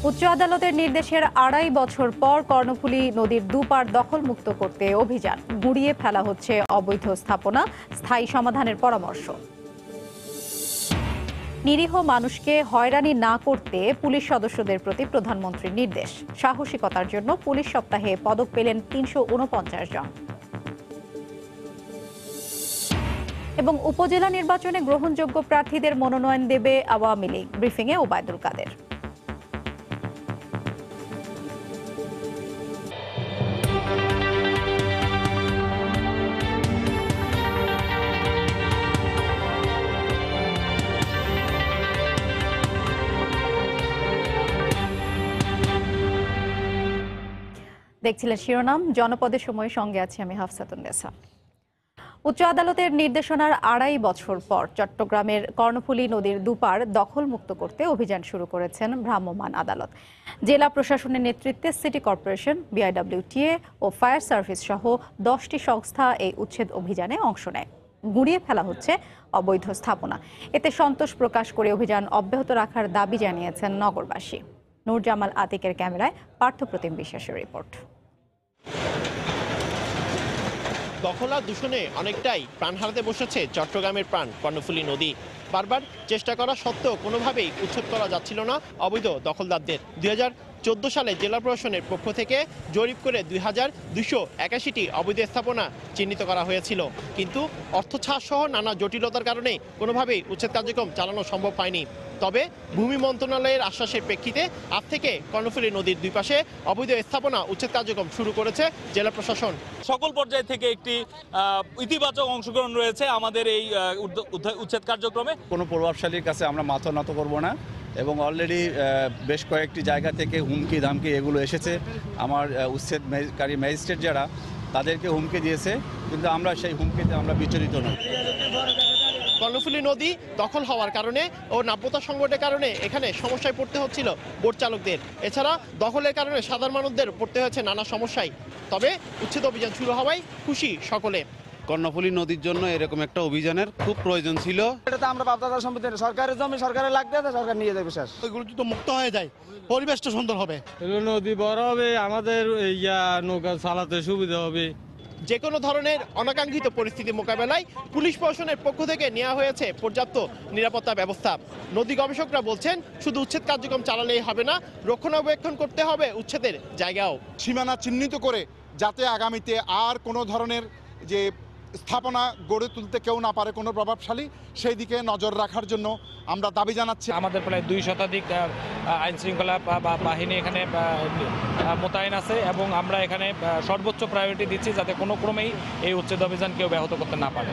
উচ্চ আদালতের নির্দেশের ২.৫ বছর পর কর্ণফুলী নদীর দুপার দখলমুক্ত করতে অভিযান। গুঁড়িয়ে ফেলা হচ্ছে অবৈধ স্থাপনা, স্থায়ী সমাধানের পরামর্শ। নিরীহ মানুষকে হয়রানি না করতে পুলিশ সদস্যদের প্রতি প্রধানমন্ত্রীর নির্দেশ। সাহসিকতার জন্য পুলিশ সপ্তাহে পদক পেলেন ৩৪৯ জন। এবং উপজেলা নির্বাচনে গ্রহণযোগ্য প্রার্থীদের মনোনয়ন দেবে আওয়ামী লীগ। ব্রিফিংয়ে ওবায়দুল কাদের। দেখছিলেন শিরোনাম, জনপদের সময়, সঙ্গে আছি আমি হাফসাতুন্নেসা। উচ্চ আদালতের নির্দেশনার ২.৫ বছর পর চট্টগ্রামের কর্ণফুলী নদীর দুপার দখলমুক্ত করতে অভিযান শুরু করেছেন ভ্রাম্যমাণ আদালত। জেলা প্রশাসনের নেতৃত্বে সিটি কর্পোরেশন, বিআইডব্লিউটিএ ও ফায়ার সার্ভিস সহ ১০টি সংস্থা এই উচ্ছেদ অভিযানে অংশ নেয়। গুঁড়িয়ে ফেলা হচ্ছে অবৈধ স্থাপনা। এতে সন্তোষ প্রকাশ করে অভিযান অব্যাহত রাখার দাবি জানিয়েছেন নগরবাসী। নূর জামাল আতিকের ক্যামেরায় পার্থপ্রতিম বিশ্বাসের রিপোর্ট। দখল আর দূষণে অনেকটাই প্রাণ হারাতে বসেছে চট্টগ্রামের প্রাণ কর্ণফুলী নদী। বারবার চেষ্টা করা সত্ত্বেও কোনোভাবেই উচ্ছেদ করা যাচ্ছিল না অবৈধ দখলদারদের। ২০১৪ সালে জেলা প্রশাসনের পক্ষ থেকে জরিপ করে ২,২৮১টি অবৈধ স্থাপনা চিহ্নিত করা হয়েছিল, কিন্তু অর্থ ছাড় সহ নানা জটিলতার কারণে কোনোভাবেই উচ্ছেদ কার্যক্রম চালানো সম্ভব হয়নি। তবে ভূমি মন্ত্রণালয়ের আশ্বাসের প্রেক্ষিতে আজ থেকে কর্ণফুলী নদীর দুই পাশে অবৈধ স্থাপনা উচ্ছেদ কার্যক্রম শুরু করেছে জেলা প্রশাসন। সকল পর্যায় থেকে একটি ইতিবাচক অংশগ্রহণ রয়েছে আমাদের এই উচ্ছেদ কার্যক্রমে। কোনো প্রভাবশালীর কাছে আমরা মাথা নত করব না, এবং অলরেডি বেশ কয়েকটি জায়গা থেকে হুমকি ধামকি এগুলো এসেছে। আমার উচ্ছেদকারী ম্যাজিস্ট্রেট যারা, তাদেরকে হুমকি দিয়েছে, কিন্তু আমরা সেই হুমকিতে আমরা বিচলিত নই। কর্ণফুলী নদী দখল হওয়ার কারণে ও নাব্যতা সংকটের কারণে এখানে সমস্যায় পড়তে হচ্ছিল বোট চালকদের। এছাড়া দখলের কারণে সাধারণ মানুষদের পড়তে হচ্ছে নানা সমস্যায়। তবে উচ্ছেদ অভিযান শুরু হওয়ায় খুশি সকলে। কর্ণফুলী নদীর জন্য এরকম একটা অভিযানের খুব প্রয়োজন ছিল। এটা আমরা বাপদাদার সম্পত্তি, সরকারের জমি সরকারের লাগবে, সরকার নিয়ে যাবে শেষ। এগুলো তো মুক্ত হয়ে যায়, পরিবেশটা সুন্দর হবে, নদী বড় হবে, আমাদের নৌকা চালাতে সুবিধা হবে। যে কোনো ধরনের অনাকাঙ্ক্ষিত পরিস্থিতি মোকাবেলায় পুলিশ প্রশাসনের পক্ষ থেকে নেওয়া হয়েছে পর্যাপ্ত নিরাপত্তা ব্যবস্থা। নদী গবেষকরা বলছেন, শুধু উচ্ছেদ কার্যক্রম চালালেই হবে না, রক্ষণাবেক্ষণ করতে হবে উচ্ছেদের জায়গাও। সীমানা চিহ্নিত করে যাতে আগামীতে আর কোনো ধরনের যে স্থাপনা গড়ে তুলতে কেউ না পারে কোনো প্রভাবশালী, সেই দিকে নজর রাখার জন্য আমরা দাবি জানাচ্ছি। আমাদের প্রায় ২ শতাধিক আইন শৃঙ্খলা বাহিনী এখানে মোতায়েন আছে, এবং আমরা এখানে সর্বোচ্চ প্রায়োরিটি দিচ্ছি যাতে কোনো ক্রমেই এই উচ্ছেদ অভিযান কেউ ব্যাহত করতে না পারে।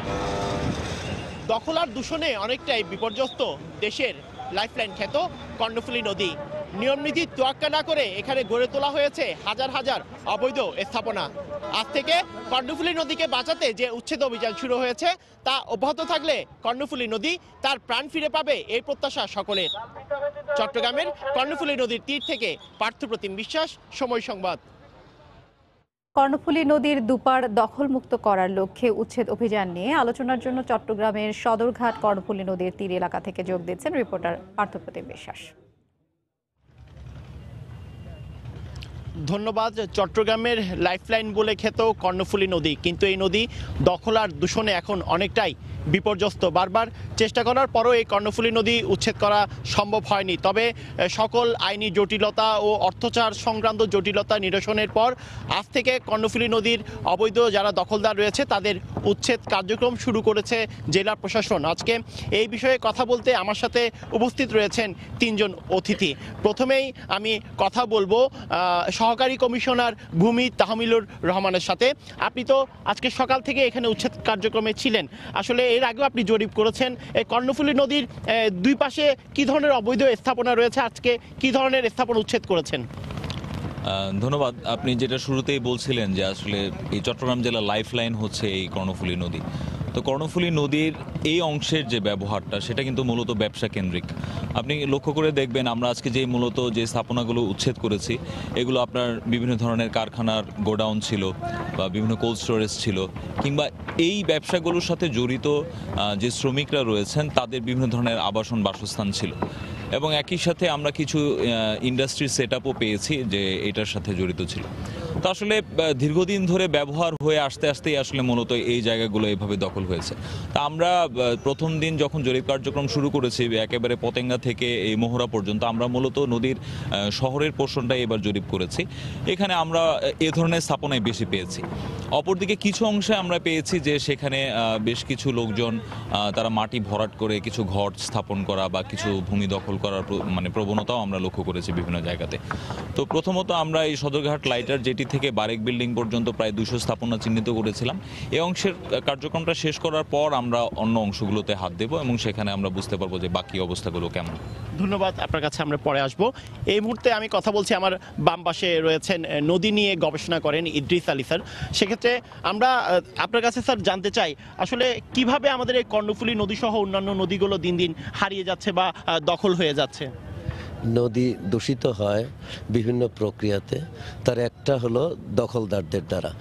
দখল আর দূষণে অনেকটাই বিপর্যস্ত দেশের লাইফলাইন খ্যাত কর্ণফুলী নদী। নিয়মনীতি তোয়াক্কা না করে এখানে গড়ে তোলা হয়েছে হাজার হাজার অবৈধ স্থাপনা। আজ থেকে কর্ণফুলী নদীকে বাঁচাতে যে উচ্ছেদ অভিযান শুরু হয়েছে তা অব্যাহত থাকলে কর্ণফুলী নদী তার প্রাণ ফিরে পাবে, এই প্রত্যাশা সকলের। চট্টগ্রামের কর্ণফুলী নদীর তীর থেকে পার্থপ্রতিম বিশ্বাস, সময় সংবাদ। কর্ণফুলী নদীর দুপার দখলমুক্ত করার লক্ষ্যে উচ্ছেদ অভিযান নিয়ে আলোচনার জন্য চট্টগ্রামের সদরঘাট কর্ণফুলী নদীর তীর এলাকা থেকে যোগ দিচ্ছেন রিপোর্টার পার্থপ্রতিম বিশ্বাস। ধন্যবাদ। চট্টগ্রামের লাইফলাইন বলে খ্যাত কর্ণফুলী নদী, কিন্তু এই নদী দখল আর দূষণে এখন অনেকটাই বিপর্যস্ত। বারবার চেষ্টা করার পরও এই কর্ণফুলী নদী উচ্ছেদ করা সম্ভব হয়নি। তবে সকল আইনি জটিলতা ও অর্থচার সংক্রান্ত জটিলতা নিরসনের পর আজ থেকে কর্ণফুলী নদীর অবৈধ যারা দখলদার রয়েছে তাদের উচ্ছেদ কার্যক্রম শুরু করেছে জেলা প্রশাসন। আজকে এই বিষয়ে কথা বলতে আমার সাথে উপস্থিত রয়েছেন ৩ জন অতিথি। প্রথমেই আমি কথা বলবো সহকারী কমিশনার ভূমি তাহমিলুর রহমানের সাথে। আপনি তো আজকে সকাল থেকে এখানে উচ্ছেদ কার্যক্রমে ছিলেন, আসলে এর আগেও আপনি জরিপ করেছেন। এই কর্ণফুলী নদীর দুই পাশে কি ধরনের অবৈধ স্থাপনা রয়েছে, আজকে কি ধরনের স্থাপনা উচ্ছেদ করেছেন? ধন্যবাদ। আপনি যেটা শুরুতেই বলছিলেন যে আসলে এই চট্টগ্রাম জেলা লাইফলাইন হচ্ছে এই কর্ণফুলী নদী। তো কর্ণফুলী নদীর এই অংশের যে ব্যবহারটা সেটা কিন্তু মূলত ব্যবসা কেন্দ্রিক। আপনি লক্ষ্য করে দেখবেন আমরা আজকে মূলত যে স্থাপনাগুলো উচ্ছেদ করেছি এগুলো আপনার বিভিন্ন ধরনের কারখানার গোডাউন ছিল বা বিভিন্ন কোল্ড স্টোরেজ ছিল, কিংবা এই ব্যবসাগুলোর সাথে জড়িত যে শ্রমিকরা রয়েছেন তাদের বিভিন্ন ধরনের আবাসন বাসস্থান ছিল। এবং একই সাথে আমরা কিছু ইন্ডাস্ট্রির সেট আপও পেয়েছি যে এটার সাথে জড়িত ছিল। তো আসলে দীর্ঘদিন ধরে ব্যবহার হয়ে আস্তে আস্তেই আসলে মূলত এই জায়গাগুলো এভাবে দখল হয়েছে। তা আমরা প্রথম দিন যখন জরিপ কার্যক্রম শুরু করেছি একেবারে পতেঙ্গা থেকে এই মোহরা পর্যন্ত আমরা মূলত নদীর শহরের পোর্শনটাই এবার জরিপ করেছি। এখানে আমরা এ ধরনের স্থাপনায় বেশি পেয়েছি। অপরদিকে কিছু অংশে আমরা পেয়েছি যে সেখানে বেশ কিছু লোকজন তারা মাটি ভরাট করে কিছু ঘর স্থাপন করা বা কিছু ভূমি দখল করার মানে প্রবণতাও আমরা লক্ষ্য করেছি বিভিন্ন জায়গাতে। তো প্রথমত আমরা এই সদরঘাট লাইটার যেটি থেকে বারেক বিল্ডিং পর্যন্ত প্রায় 200 স্থাপনা চিহ্নিত করেছিলাম। এই অংশের কার্যক্রমটা শেষ করার পর আমরা অন্য অংশগুলোতে হাত দেব এবং সেখানে আমরা বুঝতে পারবো যে বাকি অবস্থাগুলো কেমন। ধন্যবাদ, আপনার কাছে আমরা পরে আসবো। এই মুহূর্তে আমি কথা বলছি, আমার বাম পাশে রয়েছেন নদী নিয়ে গবেষণা করেন ইদ্রিস আলী স্যার। সেক্ষেত্রে আমরা আপনার কাছে স্যার জানতে চাই আসলে কিভাবে আমাদের এই কর্ণফুলী নদী সহ অন্যান্য নদীগুলো দিন দিন হারিয়ে যাচ্ছে বা দখল হয়ে যাচ্ছে। নদী দূষিত হয় বিভিন্ন প্রক্রিয়াতে, তার একটা হলো দখলদারদের দ্বারা।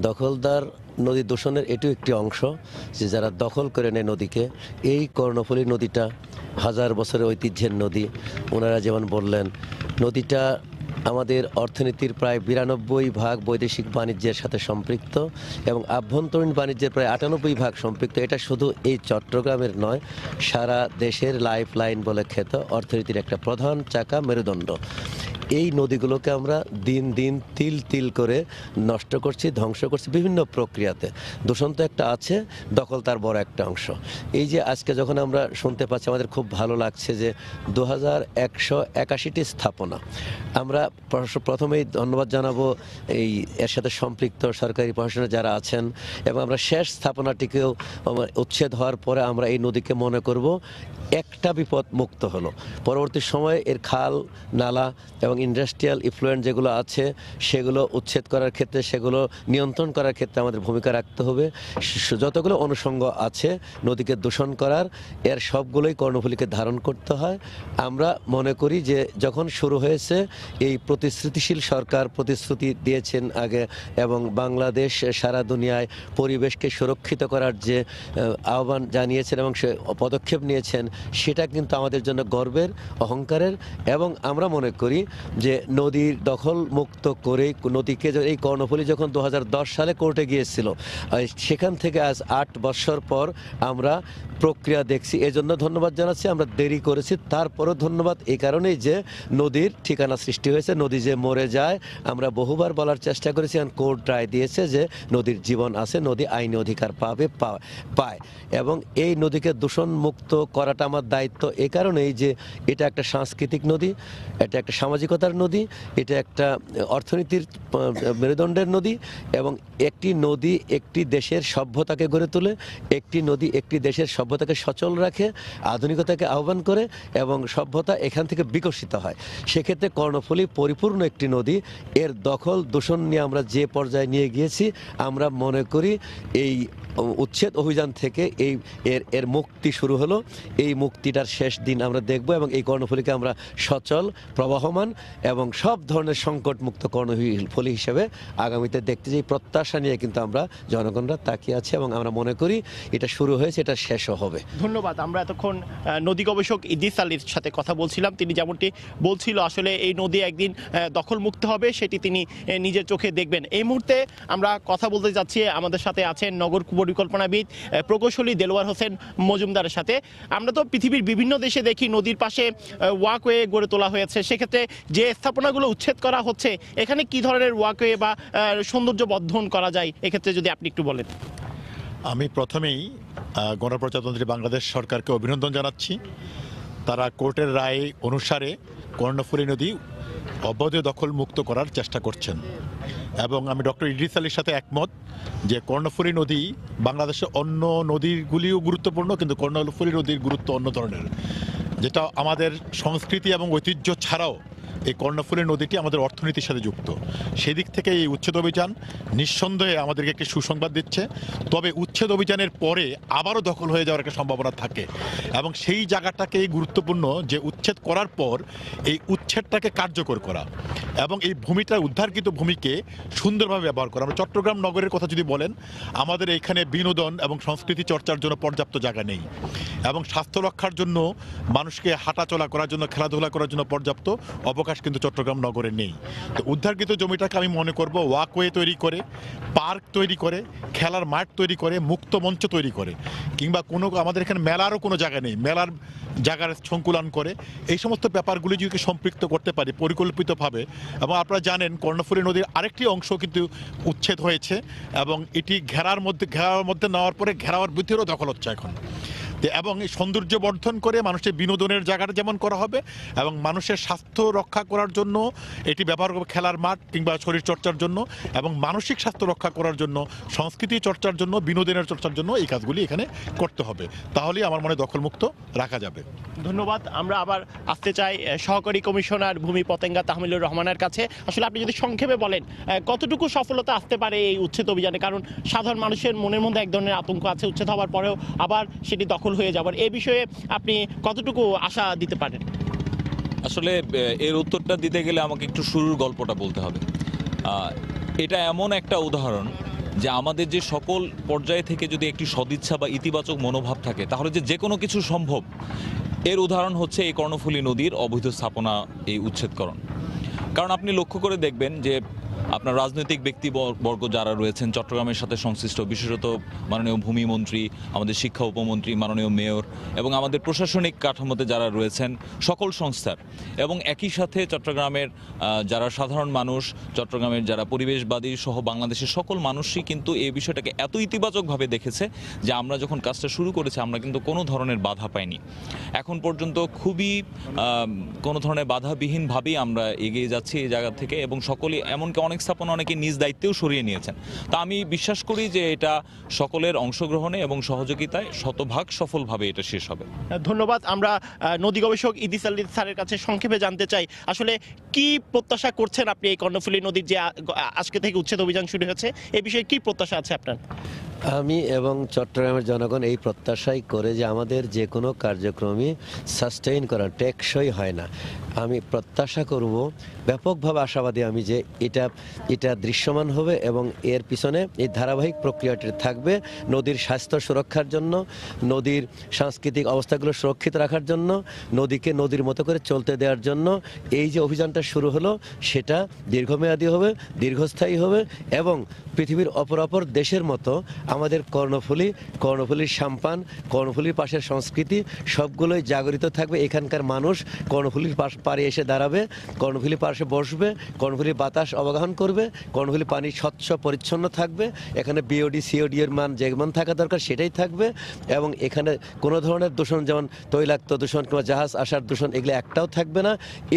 দখলদার নদী দূষণের এটিও একটি অংশ যে যারা দখল করে নেয় নদীকে। এই কর্ণফুলী নদীটা হাজার বছরের ঐতিহ্যের নদী। ওনারা যেমন বললেন, নদীটা আমাদের অর্থনীতির প্রায় 92% বৈদেশিক বাণিজ্যের সাথে সম্পৃক্ত এবং আভ্যন্তরীণ বাণিজ্যের প্রায় 98% সম্পৃক্ত। এটা শুধু এই চট্টগ্রামের নয়, সারা দেশের লাইফ লাইন বলে খ্যাত, অর্থনীতির একটা প্রধান চাকা, মেরুদণ্ড। এই নদীগুলোকে আমরা দিন দিন তিল তিল করে নষ্ট করছি, ধ্বংস করছি বিভিন্ন প্রক্রিয়াতে। দূষণ তো একটা আছে, দখল তার বড় একটা অংশ। এই যে আজকে যখন আমরা শুনতে পাচ্ছি, আমাদের খুব ভালো লাগছে যে 2181টি স্থাপনা। আমরা প্রথমেই ধন্যবাদ জানাবো এই এর সাথে সম্পৃক্ত সরকারি প্রশাসনে যারা আছেন, এবং আমরা শেষ স্থাপনাটিকেও উচ্ছেদ হওয়ার পরে আমরা এই নদীকে মনে করব একটা বিপদ মুক্ত হলো। পরবর্তী সময়ে এর খাল, নালা এবং ইন্ডাস্ট্রিয়াল ইফ্লুয়েন্ট যেগুলো আছে সেগুলো উচ্ছেদ করার ক্ষেত্রে, সেগুলো নিয়ন্ত্রণ করার ক্ষেত্রে আমাদের ভূমিকা রাখতে হবে। যতগুলো অনুষঙ্গ আছে নদীকে দূষণ করার, এর সবগুলোই কর্ণফুলীকে ধারণ করতে হয়। আমরা মনে করি যে যখন শুরু হয়েছে এই প্রতিশ্রুতিশীল সরকার প্রতিশ্রুতি দিয়েছেন আগে, এবং বাংলাদেশ সারা দুনিয়ায় পরিবেশকে সুরক্ষিত করার যে আহ্বান জানিয়েছেন এবং সে পদক্ষেপ নিয়েছেন, সেটা কিন্তু আমাদের জন্য গর্বের, অহংকারের। এবং আমরা মনে করি যে নদীর দখল মুক্ত করে নদীকে, এই কর্ণফুলী যখন 2010 সালে কোর্টে গিয়েছিল, সেখান থেকে আজ 8 বছর পর আমরা প্রক্রিয়া দেখছি। এজন্য ধন্যবাদ জানাচ্ছি। আমরা দেরি করেছি, তারপরও ধন্যবাদ এই কারণেই যে নদীর ঠিকানা সৃষ্টি হয়েছে। নদী যে মরে যায়, আমরা বহুবার বলার চেষ্টা করেছি, কারণ কোর্ট রায় দিয়েছে যে নদীর জীবন আছে, নদী আইনি অধিকার পায়। এবং এই নদীকে দূষণ মুক্ত করাটা আমার দায়িত্ব এ কারণেই যে এটা একটা সাংস্কৃতিক নদী, এটা একটা সামাজিকতার নদী, এটা একটা অর্থনীতির মেরুদণ্ডের নদী। এবং একটি নদী একটি দেশের সভ্যতাকে গড়ে তোলে, একটি নদী একটি দেশের সভ্যতাকে সচল রাখে, আধুনিকতাকে আহ্বান করে, এবং সভ্যতা এখান থেকে বিকশিত হয়। সেক্ষেত্রে কর্ণফুলী পরিপূর্ণ একটি নদী। এর দখল দূষণ নিয়ে আমরা যে পর্যায়ে নিয়ে গিয়েছি, আমরা মনে করি এই উচ্ছেদ অভিযান থেকে এর মুক্তি শুরু হলো। এই মুক্তিটার শেষ দিন আমরা দেখব, এবং এই কর্ণফুলীকে আমরা সচল, প্রবাহমান এবং সব ধরনের সংকট মুক্ত কর্ণফুলী হিসেবে আগামীতে দেখতে যাই প্রত্যাশা নিয়ে কিন্তু আমরা জনগণরা তাকিয়ে আছি, এবং আমরা মনে করি এটা শুরু হয়েছে, এটা শেষও হবে। ধন্যবাদ। আমরা এতক্ষণ নদী গবেষক ইদ্রিস আলীর সাথে কথা বলছিলাম। তিনি যেমনটি বলছিল আসলে এই নদী একদিন দখল মুক্ত হবে, সেটি তিনি নিজের চোখে দেখবেন। এই মুহূর্তে আমরা কথা বলতে যাচ্ছি, আমাদের সাথে আছেন নগর পরিকল্পনাবিদ প্রকৌশলী দেলোয়ার হোসেন মজুমদারের সাথে। আমরা তো পৃথিবীর বিভিন্ন দেশে দেখি নদীর পাশে ওয়াকওয়ে গড়ে তোলা হয়েছে। সেক্ষেত্রে যে স্থাপনাগুলো উচ্ছেদ করা হচ্ছে, এখানে কি ধরনের ওয়াকওয়ে বা সৌন্দর্য বর্ধন করা যায়, এক্ষেত্রে যদি আপনি একটু বলেন। আমি প্রথমেই গণপ্রজাতন্ত্রী বাংলাদেশ সরকারকে অভিনন্দন জানাচ্ছি। তারা কোর্টের রায় অনুসারে কর্ণফুলী নদী অবৈধ দখল মুক্ত করার চেষ্টা করছেন, এবং আমি ডক্টর ইদ্রিস আলীর সাথে একমত যে কর্ণফুলী নদী বাংলাদেশের অন্য নদীগুলিও গুরুত্বপূর্ণ, কিন্তু কর্ণফুলী নদীর গুরুত্ব অন্য ধরনের, যেটা আমাদের সংস্কৃতি এবং ঐতিহ্য ছাড়াও এই কর্ণফুলী নদীটি আমাদের অর্থনীতির সাথে যুক্ত। সেদিক থেকে এই উচ্ছেদ অভিযান নিঃসন্দেহে আমাদেরকে একটি সুসংবাদ দিচ্ছে। তবে উচ্ছেদ অভিযানের পরে আবারও দখল হয়ে যাওয়ার একটা সম্ভাবনা থাকে এবং সেই জায়গাটাকে গুরুত্বপূর্ণ যে উচ্ছেদ করার পর এই উচ্ছেদটাকে কার্যকর করা এবং এই ভূমিটা উদ্ধারকৃত ভূমিকে সুন্দরভাবে ব্যবহার করা। আমরা চট্টগ্রাম নগরের কথা যদি বলেন, আমাদের এখানে বিনোদন এবং সংস্কৃতি চর্চার জন্য পর্যাপ্ত জায়গা নেই এবং স্বাস্থ্য রক্ষার জন্য মানুষকে হাঁটাচলা করার জন্য, খেলাধুলা করার জন্য পর্যাপ্ত অবকাশ কিন্তু চট্টগ্রাম নগরে নেই। তো উদ্ধারকৃত জমিটাকে আমি মনে করব ওয়াকওয়ে তৈরি করে, পার্ক তৈরি করে, খেলার মাঠ তৈরি করে, মুক্ত মঞ্চ তৈরি করে, কিংবা কোনো আমাদের এখানে মেলারও কোনো জায়গা নেই, মেলার জায়গার সংকুলন করে এই সমস্ত ব্যাপারগুলি যদি সম্পৃক্ত করতে পারি পরিকল্পিতভাবে। এবং আপনারা জানেন কর্ণফুলী নদীর আরেকটি অংশ কিন্তু উচ্ছেদ হয়েছে এবং এটি ঘেরার মধ্যে নেওয়ার পরে ঘেরাওয়ার ভিতরেও দখল হচ্ছে এখন। এবং এই সৌন্দর্য বর্ধন করে মানুষের বিনোদনের জায়গাটা যেমন করা হবে এবং মানুষের স্বাস্থ্য রক্ষা করার জন্য এটি ব্যবহার করবে, খেলার মাঠ কিংবা শরীর চর্চার জন্য এবং মানসিক স্বাস্থ্য রক্ষা করার জন্য, সংস্কৃতি চর্চার জন্য, বিনোদনের চর্চার জন্য এই কাজগুলি এখানে করতে হবে। তাহলেই আমার মনে দখলমুক্ত রাখা যাবে। ধন্যবাদ। আমরা আবার আসতে চাই সহকারী কমিশনার ভূমি পতেঙ্গা তাহমিলুর রহমানের কাছে। আসলে আপনি যদি সংক্ষেপে বলেন কতটুকু সফলতা আসতে পারে এই উচ্ছেদ অভিযানে, কারণ সাধারণ মানুষের মনের মধ্যে এক ধরনের আতঙ্ক আছে উচ্ছেদ হওয়ার পরেও আবার সেটি দখল হয়ে যাবার, এই বিষয়ে আপনি কতটুকু আশা দিতে পারেন? আসলে এর উত্তরটা দিতে গেলে আমাকে একটু শুরুর গল্পটা বলতে হবে। এটা এমন একটা উদাহরণ যে আমাদের যে সকল পর্যায়ে থেকে যদি একটি সদিচ্ছা বা ইতিবাচক মনোভাব থাকে তাহলে যে কোনো কিছু সম্ভব। এর উদাহরণ হচ্ছে এই কর্ণফুলী নদীর অবৈধ স্থাপনা, এই উচ্ছেদকরণ। কারণ আপনি লক্ষ্য করে দেখবেন যে আপনার রাজনৈতিক ব্যক্তিবর্গ যারা রয়েছেন চট্টগ্রামের সাথে সংশ্লিষ্ট, বিশেষত মাননীয় ভূমিমন্ত্রী, আমাদের শিক্ষা উপমন্ত্রী, মাননীয় মেয়র এবং আমাদের প্রশাসনিক কাঠামোতে যারা রয়েছেন সকল সংস্থার, এবং একই সাথে চট্টগ্রামের যারা সাধারণ মানুষ, চট্টগ্রামের যারা পরিবেশবাদী সহ বাংলাদেশের সকল মানুষই কিন্তু এই বিষয়টাকে এত ইতিবাচকভাবে দেখেছে যে আমরা যখন কাজটা শুরু করেছি আমরা কিন্তু কোনো ধরনের বাধা পাইনি। এখন পর্যন্ত খুবই কোনো ধরনের বাধাবিহীনভাবেই আমরা এগিয়ে যাচ্ছি এই জায়গা থেকে এবং সকলেই, এমনকি অনেক স্থাপনা অনেকে নিজ দায়িত্বেও সরিয়ে নিয়েছেন। তা আমি বিশ্বাস করি যে এটা সকলের অংশগ্রহণে এবং সহযোগিতায় শতভাগ সফলভাবে এটা শেষ হবে। ধন্যবাদ। আমরা নদী গবেষক ইদিস আলী স্যারের কাছে সংক্ষেপে জানতে চাই, আসলে কি প্রত্যাশা করছেন আপনি এই কর্ণফুলী নদীর যে আজকে থেকে উচ্ছেদ অভিযান শুরু হয়েছে, এই বিষয়ে কি প্রত্যাশা আছে আপনার? আমি এবং চট্টগ্রামের জনগণ এই প্রত্যাশাই করে যে আমাদের যে কোনো কার্যক্রমই সাস্টেইন করা, টেকসই হয় না। আমি প্রত্যাশা করব, ব্যাপকভাবে আশাবাদী আমি যে এটা দৃশ্যমান হবে এবং এর পিছনে এই ধারাবাহিক প্রক্রিয়াটি থাকবে নদীর স্বাস্থ্য সুরক্ষার জন্য, নদীর সাংস্কৃতিক অবস্থাগুলো সুরক্ষিত রাখার জন্য, নদীকে নদীর মতো করে চলতে দেওয়ার জন্য। এই যে অভিযানটা শুরু হলো সেটা দীর্ঘমেয়াদী হবে, দীর্ঘস্থায়ী হবে এবং পৃথিবীর অপর দেশের মতো আমাদের কর্ণফুলীর সাম্পান, কর্ণফুলীর পাশের সংস্কৃতি সবগুলোই জাগরিত থাকবে। এখানকার মানুষ কর্ণফুলীর পাড়ে এসে দাঁড়াবে, কর্ণফুলীর পাশে বসবে, কর্ণফুলীর বাতাস অবগাহন করবে, কর্ণফুলীর পানি স্বচ্ছ পরিচ্ছন্ন থাকবে, এখানে বিওডি সিওডি এর মান যেমন থাকা দরকার সেটাই থাকবে এবং এখানে কোনো ধরনের দূষণ, যেমন তৈলাক্ত দূষণ কিংবা জাহাজ আসার দূষণ, এগুলো একটাও থাকবে না।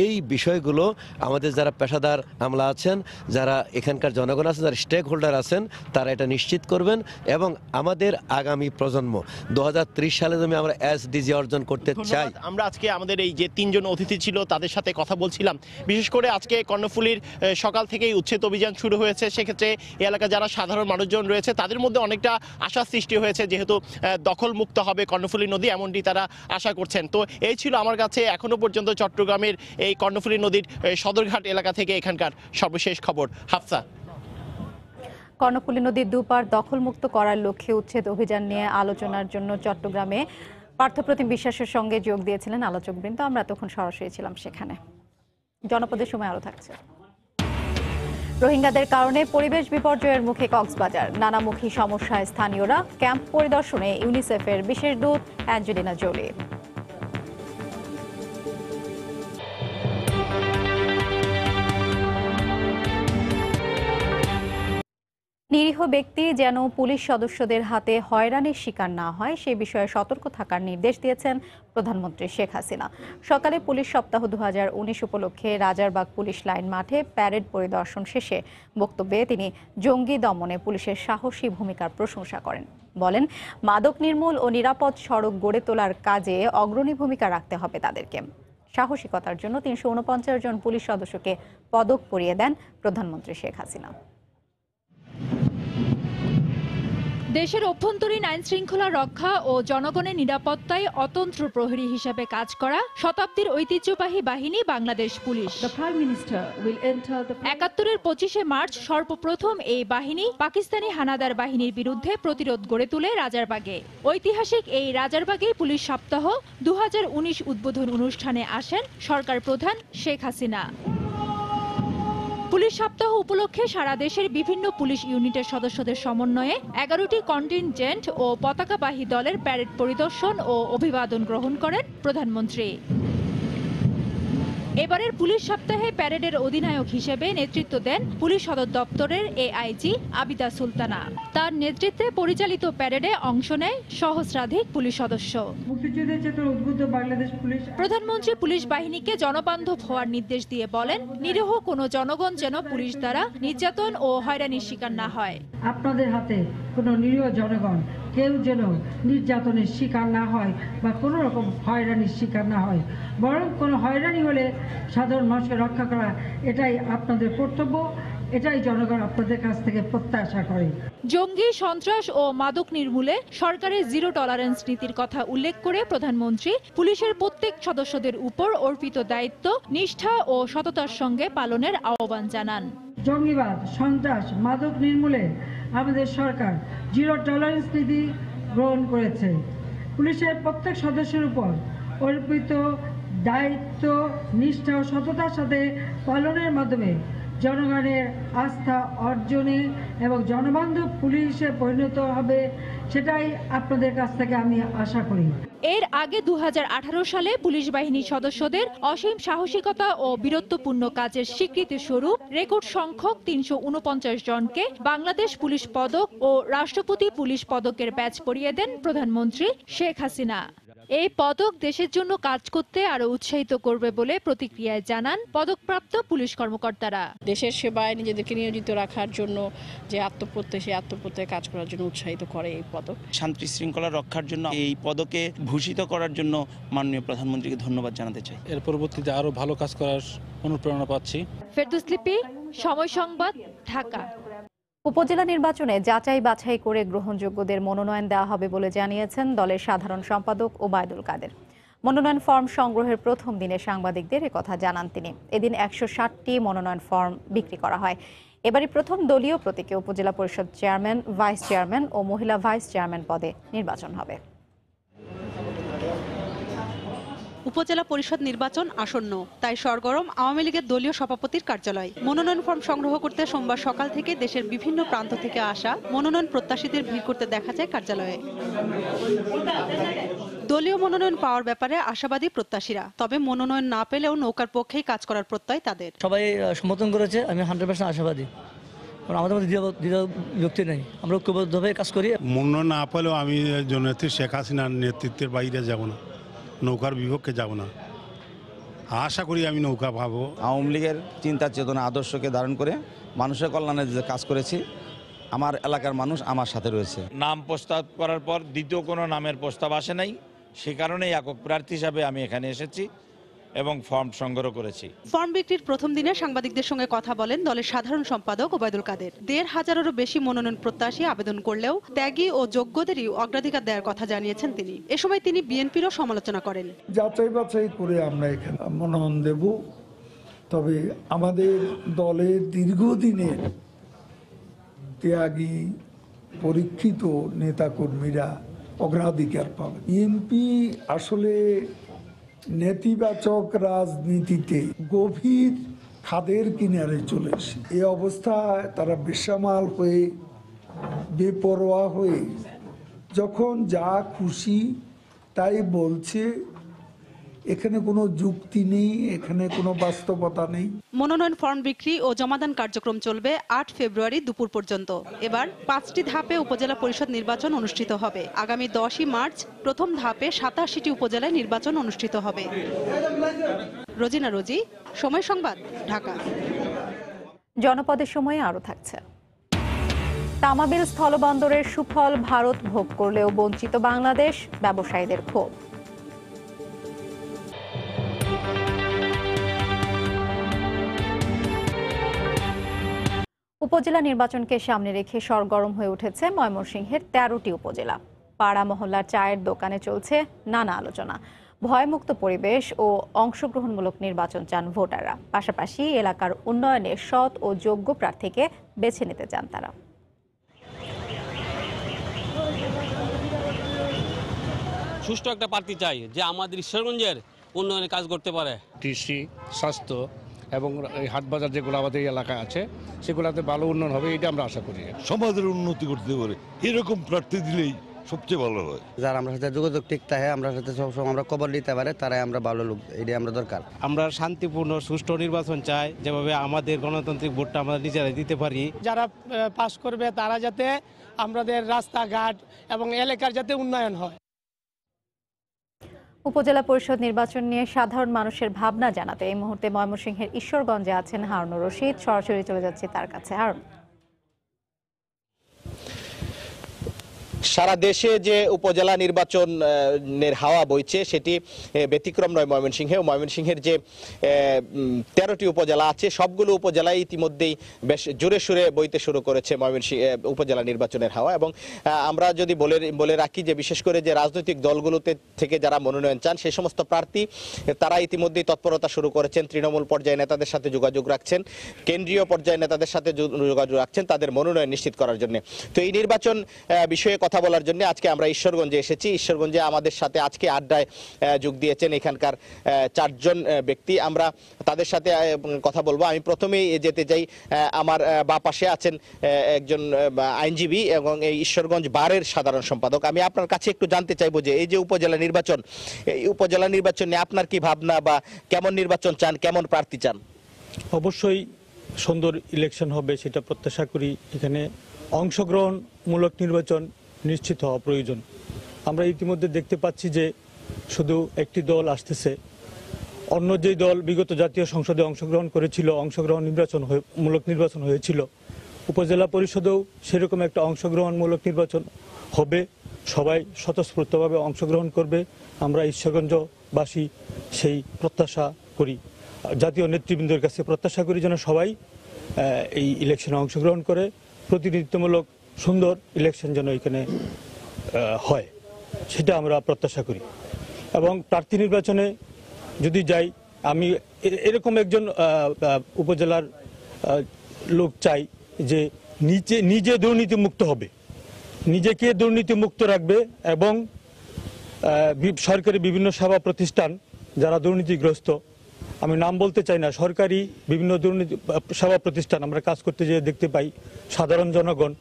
এই বিষয়গুলো আমাদের যারা পেশাদার আমলা আছেন, যারা এখানকার জনগণ আছেন, যারা স্টেক হোল্ডার আছেন, তারা এটা নিশ্চিত করবেন এবং আমাদের আগামী প্রজন্ম 2030 সালে আমরা এসডিজি অর্জন করতে চাই। আমরা আজকে আমাদের এই যে তিনজন অতিথি ছিল তাদের সাথে কথা বলছিলাম, বিশেষ করে আজকে কর্ণফুলীর সকাল থেকেই উচ্ছেদ অভিযান শুরু হয়েছে। সেক্ষেত্রে এই এলাকায় যারা সাধারণ মানুষজন রয়েছে তাদের মধ্যে অনেকটা আশা সৃষ্টি হয়েছে, যেহেতু দখল মুক্ত হবে কর্ণফুলী নদী, এমনটি তারা আশা করছেন। তো এই ছিল আমার কাছে এখনো পর্যন্ত চট্টগ্রামের এই কর্ণফুলী নদীর সদরঘাট এলাকা থেকে এখানকার সর্বশেষ খবর। হাফসা। কর্ণফুলী নদীর দুপার দখলমুক্ত করার লক্ষ্যে উচ্ছেদ অভিযান নিয়ে আলোচনার জন্য চট্টগ্রামে পার্থপ্রতিম বিশ্বাসের সঙ্গে যোগ দিয়েছিলেন আলোচকবৃন্দ। আমরা তখন সরাসরি ছিলাম সেখানে। জনপদের সময় আরো থাকছে। রোহিঙ্গাদের কারণে পরিবেশ বিপর্যয়ের মুখে কক্সবাজার, নানামুখী সমস্যায় স্থানীয়রা, ক্যাম্প পরিদর্শনে ইউনিসেফের বিশেষ দূত অ্যাঞ্জেলিনা জোলি। নিরীহ ব্যক্তি যেন পুলিশ সদস্যদের হাতে হয়রানির শিকার না হয় সে বিষয়ে সতর্ক থাকার নির্দেশ দিয়েছেন প্রধানমন্ত্রী শেখ হাসিনা। সকালে পুলিশ সপ্তাহ 2019 উপলক্ষে রাজারবাগ পুলিশ লাইন মাঠে প্যারেড পরিদর্শন শেষে বক্তব্যে তিনি জঙ্গি দমনে পুলিশের সাহসী ভূমিকার প্রশংসা করেন। বলেন, মাদক নির্মূল ও নিরাপদ সড়ক গড়ে তোলার কাজে অগ্রণী ভূমিকা রাখতে হবে তাদেরকে। সাহসিকতার জন্য ৩৪৯ জন পুলিশ সদস্যকে পদক পরিয়ে দেন প্রধানমন্ত্রী শেখ হাসিনা। দেশের অভ্যন্তরীণ আইন শৃঙ্খলা রক্ষা ও জনগণের নিরাপত্তায় অতন্ত্র প্রহরী হিসেবে কাজ করা শতাব্দীর ঐতিহ্যবাহী বাহিনী বাংলাদেশ পুলিশ। ৭১-এর ২৫শে মার্চ সর্বপ্রথম এই বাহিনী পাকিস্তানি হানাদার বাহিনীর বিরুদ্ধে প্রতিরোধ গড়ে তুলে রাজারবাগে। ঐতিহাসিক এই রাজারবাগে পুলিশ সপ্তাহ ২০১৯ উদ্বোধন অনুষ্ঠানে আসেন সরকার প্রধান শেখ হাসিনা। পুলিশ সপ্তাহ উপলক্ষে সারা দেশের বিভিন্ন পুলিশ ইউনিটের সদস্যদের সমন্বয়ে ১১টি কন্টিনজেন্ট ও পতাকাবাহী দলের প্যারেড পরিদর্শন ও অভিবাদন গ্রহণ করেন প্রধানমন্ত্রী। এবারের পুলিশ সপ্তাহে প্যারেডের অধিনায়ক হিসেবে নেতৃত্ব দেন পুলিশ সদর দপ্তরের এআইজি আবিদা সুলতানা। তার নেতৃত্বে পরিচালিত প্যারেডে অংশ নেয় সহস্রাধিক পুলিশ সদস্য। প্রধানমন্ত্রী পুলিশ বাহিনীকে জনবান্ধব হওয়ার নির্দেশ দিয়ে বলেন, নিরীহ কোনো জনগণ যেন পুলিশ দ্বারা নির্যাতন ও হয়রানির শিকার না হয়। আপনাদের হাতে কোনো নিরীহ জনগণ কেউ যেন নির্যাতনের শিকার না হয় বা কোনো রকম হয়রানির শিকার না হয়, বরং কোনো হয়রানি হলে সাধারণ মানুষকে রক্ষা করা এটাই আপনাদের কর্তব্য, এটাই জনগণ আপনাদের কাছ থেকে প্রত্যাশা করে। জঙ্গি, সন্ত্রাস ও মাদক নির্মূলে সরকারের জিরো টলারেন্স নীতির কথা উল্লেখ করে প্রধানমন্ত্রী পুলিশের প্রত্যেক সদস্যদের উপর অর্পিত দায়িত্ব নিষ্ঠা ও সততার সঙ্গে পালনের আহ্বান জানান। জঙ্গিবাদ, সন্ত্রাস, মাদক নির্মূলে আমাদের সরকার জিরো টলারেন্স নীতি গ্রহণ করেছে। পুলিশের প্রত্যেক সদস্যের উপর অর্পিত দায়িত্ব নিষ্ঠা ও সততার সাথে পালনের মাধ্যমে জনগণের আস্থা অর্জনে এবং জনবান্ধব পুলিশে পরিণত হবে, সেটাই আপনাদের কাছ থেকে আমি আশা করি। এর আগে ২০১৮ সালে পুলিশ বাহিনীর সদস্যদের অসীম সাহসিকতা ও বীরত্বপূর্ণ কাজের স্বীকৃতি স্বরূপ রেকর্ড সংখ্যক ৩৪৯ জনকে বাংলাদেশ পুলিশ পদক ও রাষ্ট্রপতি পুলিশ পদকের ব্যাজ পরিয়ে দেন প্রধানমন্ত্রী শেখ হাসিনা। এই পদক দেশের জন্য কাজ করতে আরো উৎসাহিত করবে বলে প্রতিক্রিয়ায় জানান পদকপ্রাপ্ত পুলিশ কর্মকর্তারা। দেশের সেবায় নিজেদেরকে নিয়োজিত রাখার জন্য যে আত্মপ্রত্যয়, সেই আত্মপ্রত্যয়ে কাজ করার জন্য উৎসাহিত করে এই পদক। শান্তি শৃঙ্খলা রক্ষার জন্য এই পদকে ভূষিত করার জন্য মাননীয় প্রধানমন্ত্রীকে ধন্যবাদ জানাতে চাই। এর পরবর্তীতে আরো ভালো কাজ করার অনুপ্রেরণা পাচ্ছি। ফেরদৌস লিপি, সময় সংবাদ, ঢাকা। উপজেলা নির্বাচনে যাচাই বাছাই করে গ্রহণযোগ্যদের মনোনয়ন দেওয়া হবে বলে জানিয়েছেন দলের সাধারণ সম্পাদক ওবায়দুল কাদের। মনোনয়ন ফর্ম সংগ্রহের প্রথম দিনে সাংবাদিকদের একথা জানান তিনি। এদিন ১৬০টি মনোনয়ন ফর্ম বিক্রি করা হয়। এবারই প্রথম দলীয় প্রতীকে উপজেলা পরিষদ চেয়ারম্যান, ভাইস চেয়ারম্যান ও মহিলা ভাইস চেয়ারম্যান পদে নির্বাচন হবে। উপজেলা পরিষদ নির্বাচন আসন্ন, তাই সরগরম আওয়ামী লীগের দলীয় সভাপতির কার্যালয়। মনোনয়ন ফর্ম সংগ্রহ করতে সোমবার সকাল থেকে দেশের বিভিন্ন প্রান্ত থেকে আসা মনোনয়ন প্রত্যাশীদের ভিড় করতে দেখা যায় কার্যালয়ে। দলীয় মনোনয়ন পাওয়ার ব্যাপারে আশাবাদী প্রত্যাশীরা, তবে মনোনয়ন না পেলেও নৌকার পক্ষেই কাজ করার প্রত্যয় তাদের। সবাই সমর্থন করেছে, আমি 100% আশাবাদী। আমাদের মধ্যে দ্বিধা বিভক্তি নেই, আমরা ঐক্যবদ্ধভাবে কাজ করি। মনোনয়ন না পেলেও আমি জননেত্রী শেখ হাসিনার নেতৃত্বের বাইরে যাব না, নৌকার বিপক্ষে যাব না। আশা করি আমি নৌকা পাবো। আওয়ামী লীগের চিন্তা চেতনা আদর্শকে ধারণ করে মানুষের কল্যাণে যে কাজ করেছি, আমার এলাকার মানুষ আমার সাথে রয়েছে। নাম প্রস্তাব করার পর দ্বিতীয় কোনো নামের প্রস্তাব আসে নাই, সে কারণেই একক প্রার্থী হিসাবে আমি এখানে এসেছি এবং ফর্ম সংগ্রহ করেছি। ফর্ম বিক্রির প্রথম দিনে সাংবাদিকদের সঙ্গে কথা বলেন দলের সাধারণ সম্পাদক ওবায়দুল কাদের। ১৫০০-এরও বেশি মনোনয়ন প্রত্যাশী আবেদন করলেও ত্যাগী ও যোগ্যদেরই অগ্রাধিকার দেওয়ার কথা জানিয়েছেন তিনি। এ সময় তিনি বিএনপিরও সমালোচনা করেন। যাচাই বাছাই করে আমরা এখানে মনোনয়ন দেব, তবে আমাদের দলের দীর্ঘদিনের ত্যাগী পরীক্ষিত নেতাকর্মীরা অগ্রাধিকার পাবে। বিএনপি আসলে নেতিবাচক রাজনীতিতে গভীর খাদের কিনারে চলে এসে এই অবস্থায় তারা বেসামাল হয়ে, বেপরোয়া হয়ে যখন যা খুশি তাই বলছে, এখানে কোনো যুক্তি নেই, এখানে কোনো বাস্তবতা নেই। মনোনয়ন ফর্ম বিক্রি ও জমাদান কার্যক্রম চলবে ৮ ফেব্রুয়ারি দুপুর পর্যন্ত। এবার ৫টি ধাপে উপজেলা পরিষদ নির্বাচন অনুষ্ঠিত হবে। আগামী ১০ই মার্চ প্রথম ধাপে ৮৭টি উপজেলায় নির্বাচন অনুষ্ঠিত হবে। রোজিনা রোজি, সময় সংবাদ, ঢাকা। জনপদের সময়ে আরও থাকছে। তামাবিল স্থলবন্দরের সুফল ভারত ভোগ করলেও বঞ্চিত বাংলাদেশ, ব্যবসায়ীদের ক্ষোভ। উপজেলা নির্বাচনকে সামনে রেখে সরগরম হয়ে উঠেছে ময়মনসিংহের 13টি উপজেলা। পাড়া মহল্লার চায়ের দোকানে চলছে নানা আলোচনা। ভয়মুক্ত পরিবেশ ও অংশগ্রহণমূলক নির্বাচন চান ভোটাররা। পাশাপাশি এলাকার উন্নয়নে সৎ ও যোগ্য প্রার্থীকে বেছে নিতে চান তারা। সুষ্ঠু একটা প্রার্থী চাই যে আমাদের ঈশ্বরগঞ্জের উন্নয়নে কাজ করতে পারে। কৃষি, স্বাস্থ্য এবং এই হাট বাজার যেগুলো আমাদের এলাকায় আছে সেগুলোতে ভালো উন্নয়ন হবে, এটা আমরা আশা করি। সমাজের উন্নতি করতে পারে এরকম প্রার্থী দিলেই সবচেয়ে ভালো হয়। যারা আমরা সাথে যোগাযোগ ঠিক থাকে, আমরা সাথে সবসময় আমরা খবর নিতে পারে, তারাই আমরা ভালো লোক, এটাই আমরা দরকার। আমরা শান্তিপূর্ণ সুষ্ঠু নির্বাচন চাই, যেভাবে আমাদের গণতান্ত্রিক ভোটটা আমরা নিজেরাই দিতে পারি। যারা পাস করবে তারা যাতে আমাদের রাস্তাঘাট এবং এলাকার যাতে উন্নয়ন হয়। উপজেলা পরিষদ নির্বাচন নিয়ে সাধারণ মানুষের ভাবনা জানাতে এই মুহূর্তে ময়মনসিংহের ঈশ্বরগঞ্জে আছেন হারুনুর রশিদ। সরাসরি চলে যাচ্ছে তার কাছে। হারুন, সারা দেশে যে উপজেলা নির্বাচনের হাওয়া বইছে সেটি ব্যতিক্রম নয় ময়মনসিংহে। ময়মনসিংহের যে 13টি উপজেলা আছে সবগুলো উপজেলায় ইতিমধ্যেই বেশ জোরে সোরে বইতে শুরু করেছে ময়মনসিংহ উপজেলা নির্বাচনের হাওয়া। এবং আমরা যদি বলে রাখি যে বিশেষ করে যে রাজনৈতিক দলগুলোতে থেকে যারা মনোনয়ন চান সেই সমস্ত প্রার্থী তারা ইতিমধ্যেই তৎপরতা শুরু করেছেন। তৃণমূল পর্যায়ে নেতাদের সাথে যোগাযোগ রাখছেন, কেন্দ্রীয় পর্যায়ে নেতাদের সাথে যোগাযোগ রাখছেন তাদের মনোনয়ন নিশ্চিত করার জন্য। তো এই নির্বাচন বিষয়ে কথা বলার জন্য আজকে আমরা ঈশ্বরগঞ্জে এসেছি। ঈশ্বরগঞ্জে আমাদের সাথে আজকে আড্ডায় যোগ দিয়েছেন এখানকার 4 জন ব্যক্তি। আমরা তাদের সাথে কথা বলবো। আমি প্রথমেই যেতে চাই, আমার বাঁ পাশে আছেন একজন আইনজীবী এবং এই ঈশ্বরগঞ্জ বারের সাধারণ সম্পাদক। আমি আপনার কাছে একটু জানতে চাইবো যে এই যে উপজেলা নির্বাচন, এই উপজেলা নির্বাচন নিয়ে আপনার কি ভাবনা বা কেমন নির্বাচন চান, কেমন প্রার্থী চান? অবশ্যই সুন্দর ইলেকশন হবে সেটা প্রত্যাশা করি। এখানে অংশগ্রহণমূলক নির্বাচন নিশ্চিত হওয়া প্রয়োজন। আমরা ইতিমধ্যে দেখতে পাচ্ছি যে শুধু একটি দল আসতেছে, অন্য যেই দল বিগত জাতীয় সংসদে অংশগ্রহণ করেছিল, অংশগ্রহণমূলক নির্বাচন হয়েছিল, উপজেলা পরিষদেও সেরকম একটা অংশগ্রহণমূলক নির্বাচন হবে। সবাই স্বতঃস্ফূর্তভাবে অংশগ্রহণ করবে। আমরা ঈশ্বরগঞ্জবাসী সেই প্রত্যাশা করি, জাতীয় নেতৃবৃন্দের কাছে প্রত্যাশা করি যেন সবাই এই ইলেকশনে অংশগ্রহণ করে প্রতিনিধিত্বমূলক সুন্দর ইলেকশন যেন এখানে হয় সেটা আমরা প্রত্যাশা করি। এবং প্রার্থী নির্বাচনে যদি যাই, আমি এরকম একজন উপজেলার লোক চাই যে নিজে দুর্নীতিমুক্ত হবে, নিজেকে দুর্নীতিমুক্ত রাখবে এবং সরকারি বিভিন্ন সেবা প্রতিষ্ঠান যারা দুর্নীতিগ্রস্ত, আমি নাম বলতে চাই না, সরকারি বিভিন্ন দুর্নীতি সেবা প্রতিষ্ঠান আমরা কাজ করতে যেয়ে দেখতে পাই সাধারণ জনগণ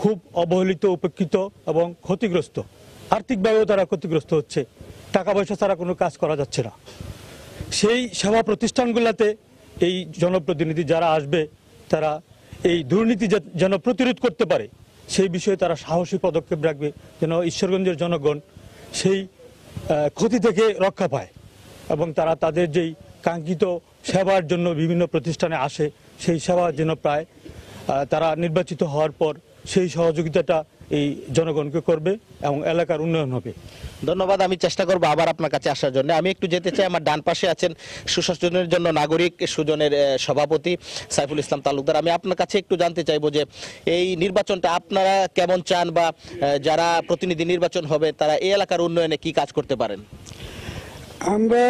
খুব অবহেলিত, উপেক্ষিত এবং ক্ষতিগ্রস্ত। আর্থিকভাবেও তারা ক্ষতিগ্রস্ত হচ্ছে, টাকা পয়সা ছাড়া কোনো কাজ করা যাচ্ছে না। সেই সেবা প্রতিষ্ঠানগুলোতে এই জনপ্রতিনিধি যারা আসবে তারা এই দুর্নীতি যেন প্রতিরোধ করতে পারে সেই বিষয়ে তারা সাহসী পদক্ষেপ রাখবে, যেন ঈশ্বরগঞ্জের জনগণ সেই ক্ষতি থেকে রক্ষা পায় এবং তারা তাদের যেই কাঙ্ক্ষিত সেবার জন্য বিভিন্ন প্রতিষ্ঠানে আসে সেই সেবা যেন পায়। তারা নির্বাচিত হওয়ার পর সেই সহযোগিতাটা এই জনগণকে করবে এবং এলাকার উন্নয়ন হবে। ধন্যবাদ। আমি চেষ্টা করবো আবার আপনার কাছে আসার জন্য। আমি একটু যেতে চাই, আমার ডান পাশে আছেন সুশাসনের জন্য নাগরিক সুজনের সভাপতি সাইফুল ইসলাম তালুকদার। আমি আপনার কাছে একটু জানতে চাইবো যে এই নির্বাচনটা আপনারা কেমন চান বা যারা প্রতিনিধি নির্বাচন হবে তারা এই এলাকার উন্নয়নে কি কাজ করতে পারেন? আমরা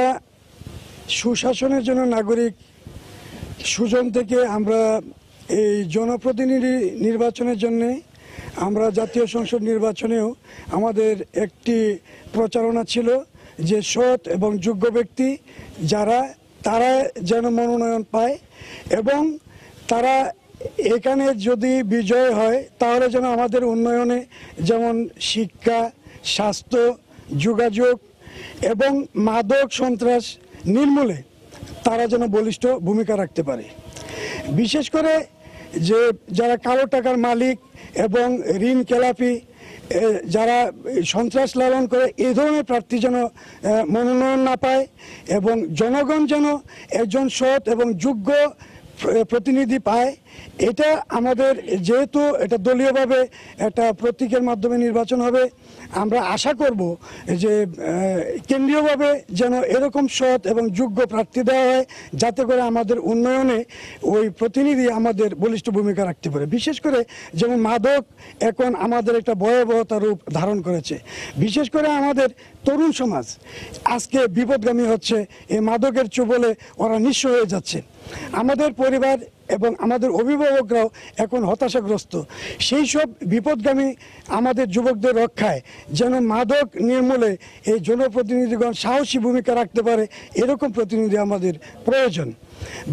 সুশাসনের জন্য নাগরিক সুজন থেকে আমরা এই জনপ্রতিনিধি নির্বাচনের জন্য আমরা জাতীয় সংসদ নির্বাচনেও আমাদের একটি প্রচারণা ছিল যে সৎ এবং যোগ্য ব্যক্তি তারা যেন মনোনয়ন পায় এবং তারা এখানে যদি বিজয় হয় তাহলে যেন আমাদের উন্নয়নে যেমন শিক্ষা, স্বাস্থ্য, যোগাযোগ এবং মাদক সন্ত্রাস নির্মূলে তারা যেন বলিষ্ঠ ভূমিকা রাখতে পারে। বিশেষ করে যে যারা কালো টাকার মালিক এবং ঋণ খেলাপি, যারা সন্ত্রাস লালন করে, এই ধরনের প্রার্থী যেন মনোনয়ন না পায় এবং জনগণ যেন একজন সৎ এবং যোগ্য প্রতিনিধি পায়। এটা আমাদের যেহেতু এটা দলীয়ভাবে একটা প্রতীকের মাধ্যমে নির্বাচন হবে, আমরা আশা করব যে কেন্দ্রীয়ভাবে যেন এরকম সৎ এবং যোগ্য প্রার্থী দেওয়া হয়, যাতে করে আমাদের উন্নয়নে ওই প্রতিনিধি আমাদের বলিষ্ঠ ভূমিকা রাখতে পারে। বিশেষ করে যেমন মাদক এখন আমাদের একটা ভয়াবহতা রূপ ধারণ করেছে, বিশেষ করে আমাদের তরুণ সমাজ আজকে বিপদগামী হচ্ছে। এই মাদকের চুবলে ওরা নিঃস্ব হয়ে যাচ্ছে। আমাদের পরিবার এবং আমাদের অভিভাবকরাও এখন হতাশাগ্রস্ত। সেই সব বিপদগামী আমাদের যুবকদের রক্ষায় যেন মাদক নির্মূলে এই জনপ্রতিনিধিগণ সাহসী ভূমিকা রাখতে পারে, এরকম প্রতিনিধি আমাদের প্রয়োজন।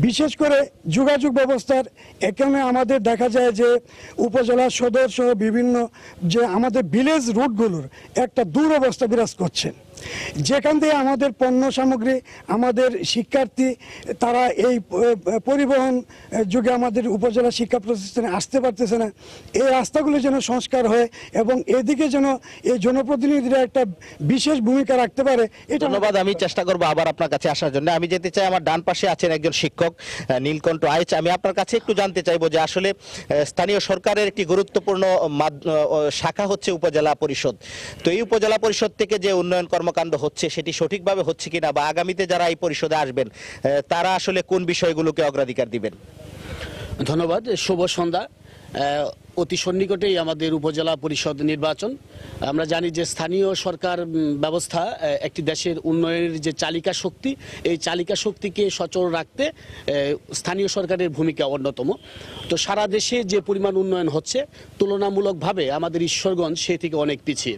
বিশেষ করে যোগাযোগ ব্যবস্থার এখানে আমাদের দেখা যায় যে উপজেলা সদর সহ বিভিন্ন যে আমাদের ভিলেজ রুটগুলোর একটা দুরবস্থা বিরাজ করছে, যেখান থেকে আমাদের পণ্য সামগ্রী, আমাদের শিক্ষার্থী তারা এই পরিবহন যুগে আমাদের উপজেলা শিক্ষা প্রতিষ্ঠানে আসতে পারতেছে না। এই রাস্তাগুলো যেন সংস্কার হয় এবং এদিকে যেন এই জনপ্রতিনিধিরা একটা বিশেষ ভূমিকা রাখতে পারে। এটা ধন্যবাদ। আমি চেষ্টা করবো আবার আপনার কাছে আসার জন্য। আমি যেতে চাই, আমার ডান পাশে আছেন একজন শিক্ষক নীলকণ্ঠ আইচ। আমি আপনার কাছে একটু জানতে চাইবো যে আসলে স্থানীয় সরকারের একটি গুরুত্বপূর্ণ শাখা হচ্ছে উপজেলা পরিষদ। তো এই উপজেলা পরিষদ থেকে যে উন্নয়ন কর্মকাণ্ড হচ্ছে সেটি সঠিকভাবে হচ্ছে কিনা, বা আগামীতে যারা এই পরিষদে আসবেন তারা আসলে কোন বিষয়গুলোকে অগ্রাধিকার দিবেন? ধন্যবাদ। শুভ সন্ধ্যা। অতি সন্নিকটেই আমাদের উপজেলা পরিষদ নির্বাচন। আমরা জানি যে স্থানীয় সরকার ব্যবস্থা একটি দেশের উন্নয়নের যে চালিকা শক্তি, এই চালিকা শক্তিকে সচল রাখতে স্থানীয় সরকারের ভূমিকা অন্যতম। তো সারা দেশে যে পরিমাণ উন্নয়ন হচ্ছে, তুলনামূলকভাবে আমাদের ঈশ্বরগঞ্জ সেই থেকে অনেক পিছিয়ে।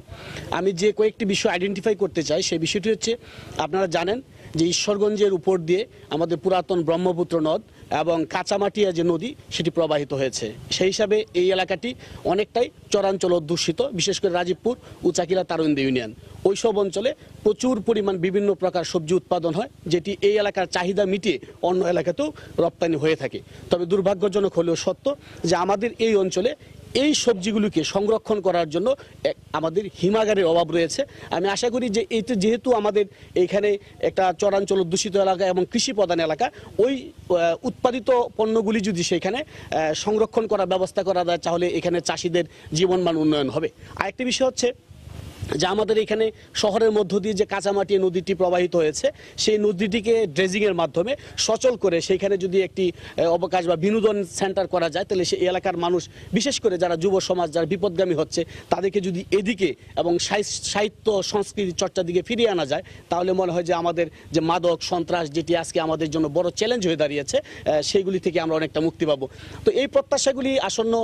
আমি যে কয়েকটি বিষয় আইডেন্টিফাই করতে চাই, সেই বিষয়টি হচ্ছে, আপনারা জানেন যে ঈশ্বরগঞ্জের উপর দিয়ে আমাদের পুরাতন ব্রহ্মপুত্র নদ এবং কাঁচামাটিয়া যে নদী সেটি প্রবাহিত হয়েছে। সেই হিসাবে এই এলাকাটি অনেকটাই চরাঞ্চল অধ্যুষিত, বিশেষ করে রাজীবপুর, উচাকিলা, তারুণ্ডি ইউনিয়ন। ওইসব অঞ্চলে প্রচুর পরিমাণ বিভিন্ন প্রকার সবজি উৎপাদন হয়, যেটি এই এলাকার চাহিদা মিটিয়ে অন্য এলাকাতেও রপ্তানি হয়ে থাকে। তবে দুর্ভাগ্যজনক হলেও সত্য যে আমাদের এই অঞ্চলে এই সবজিগুলিকে সংরক্ষণ করার জন্য আমাদের হিমাগারের অভাব রয়েছে। আমি আশা করি যে এইটা যেহেতু আমাদের এইখানে একটা চরাঞ্চল দূষিত এলাকা এবং কৃষি প্রধান এলাকা, ওই উৎপাদিত পণ্যগুলি যদি সেখানে সংরক্ষণ করার ব্যবস্থা করা যায়, তাহলে এখানে চাষিদের জীবনমান উন্নয়ন হবে। আরেকটি বিষয় হচ্ছে যে আমাদের এখানে শহরের মধ্য দিয়ে যে কাঁচামাটি নদীটি প্রবাহিত হয়েছে, সেই নদীটিকে ড্রেজিংয়ের মাধ্যমে সচল করে সেইখানে যদি একটি অবকাশ বা বিনোদন সেন্টার করা যায়, তাহলে সেই এলাকার মানুষ, বিশেষ করে যারা যুব সমাজ, যারা বিপদগামী হচ্ছে, তাদেরকে যদি এদিকে এবং সাহিত্য সংস্কৃতি চর্চার দিকে ফিরিয়ে আনা যায়, তাহলে মনে হয় যে আমাদের যে মাদক সন্ত্রাস, যেটি আজকে আমাদের জন্য বড় চ্যালেঞ্জ হয়ে দাঁড়িয়েছে, সেইগুলি থেকে আমরা অনেকটা মুক্তি পাবো। তো এই প্রত্যাশাগুলি আসন্ন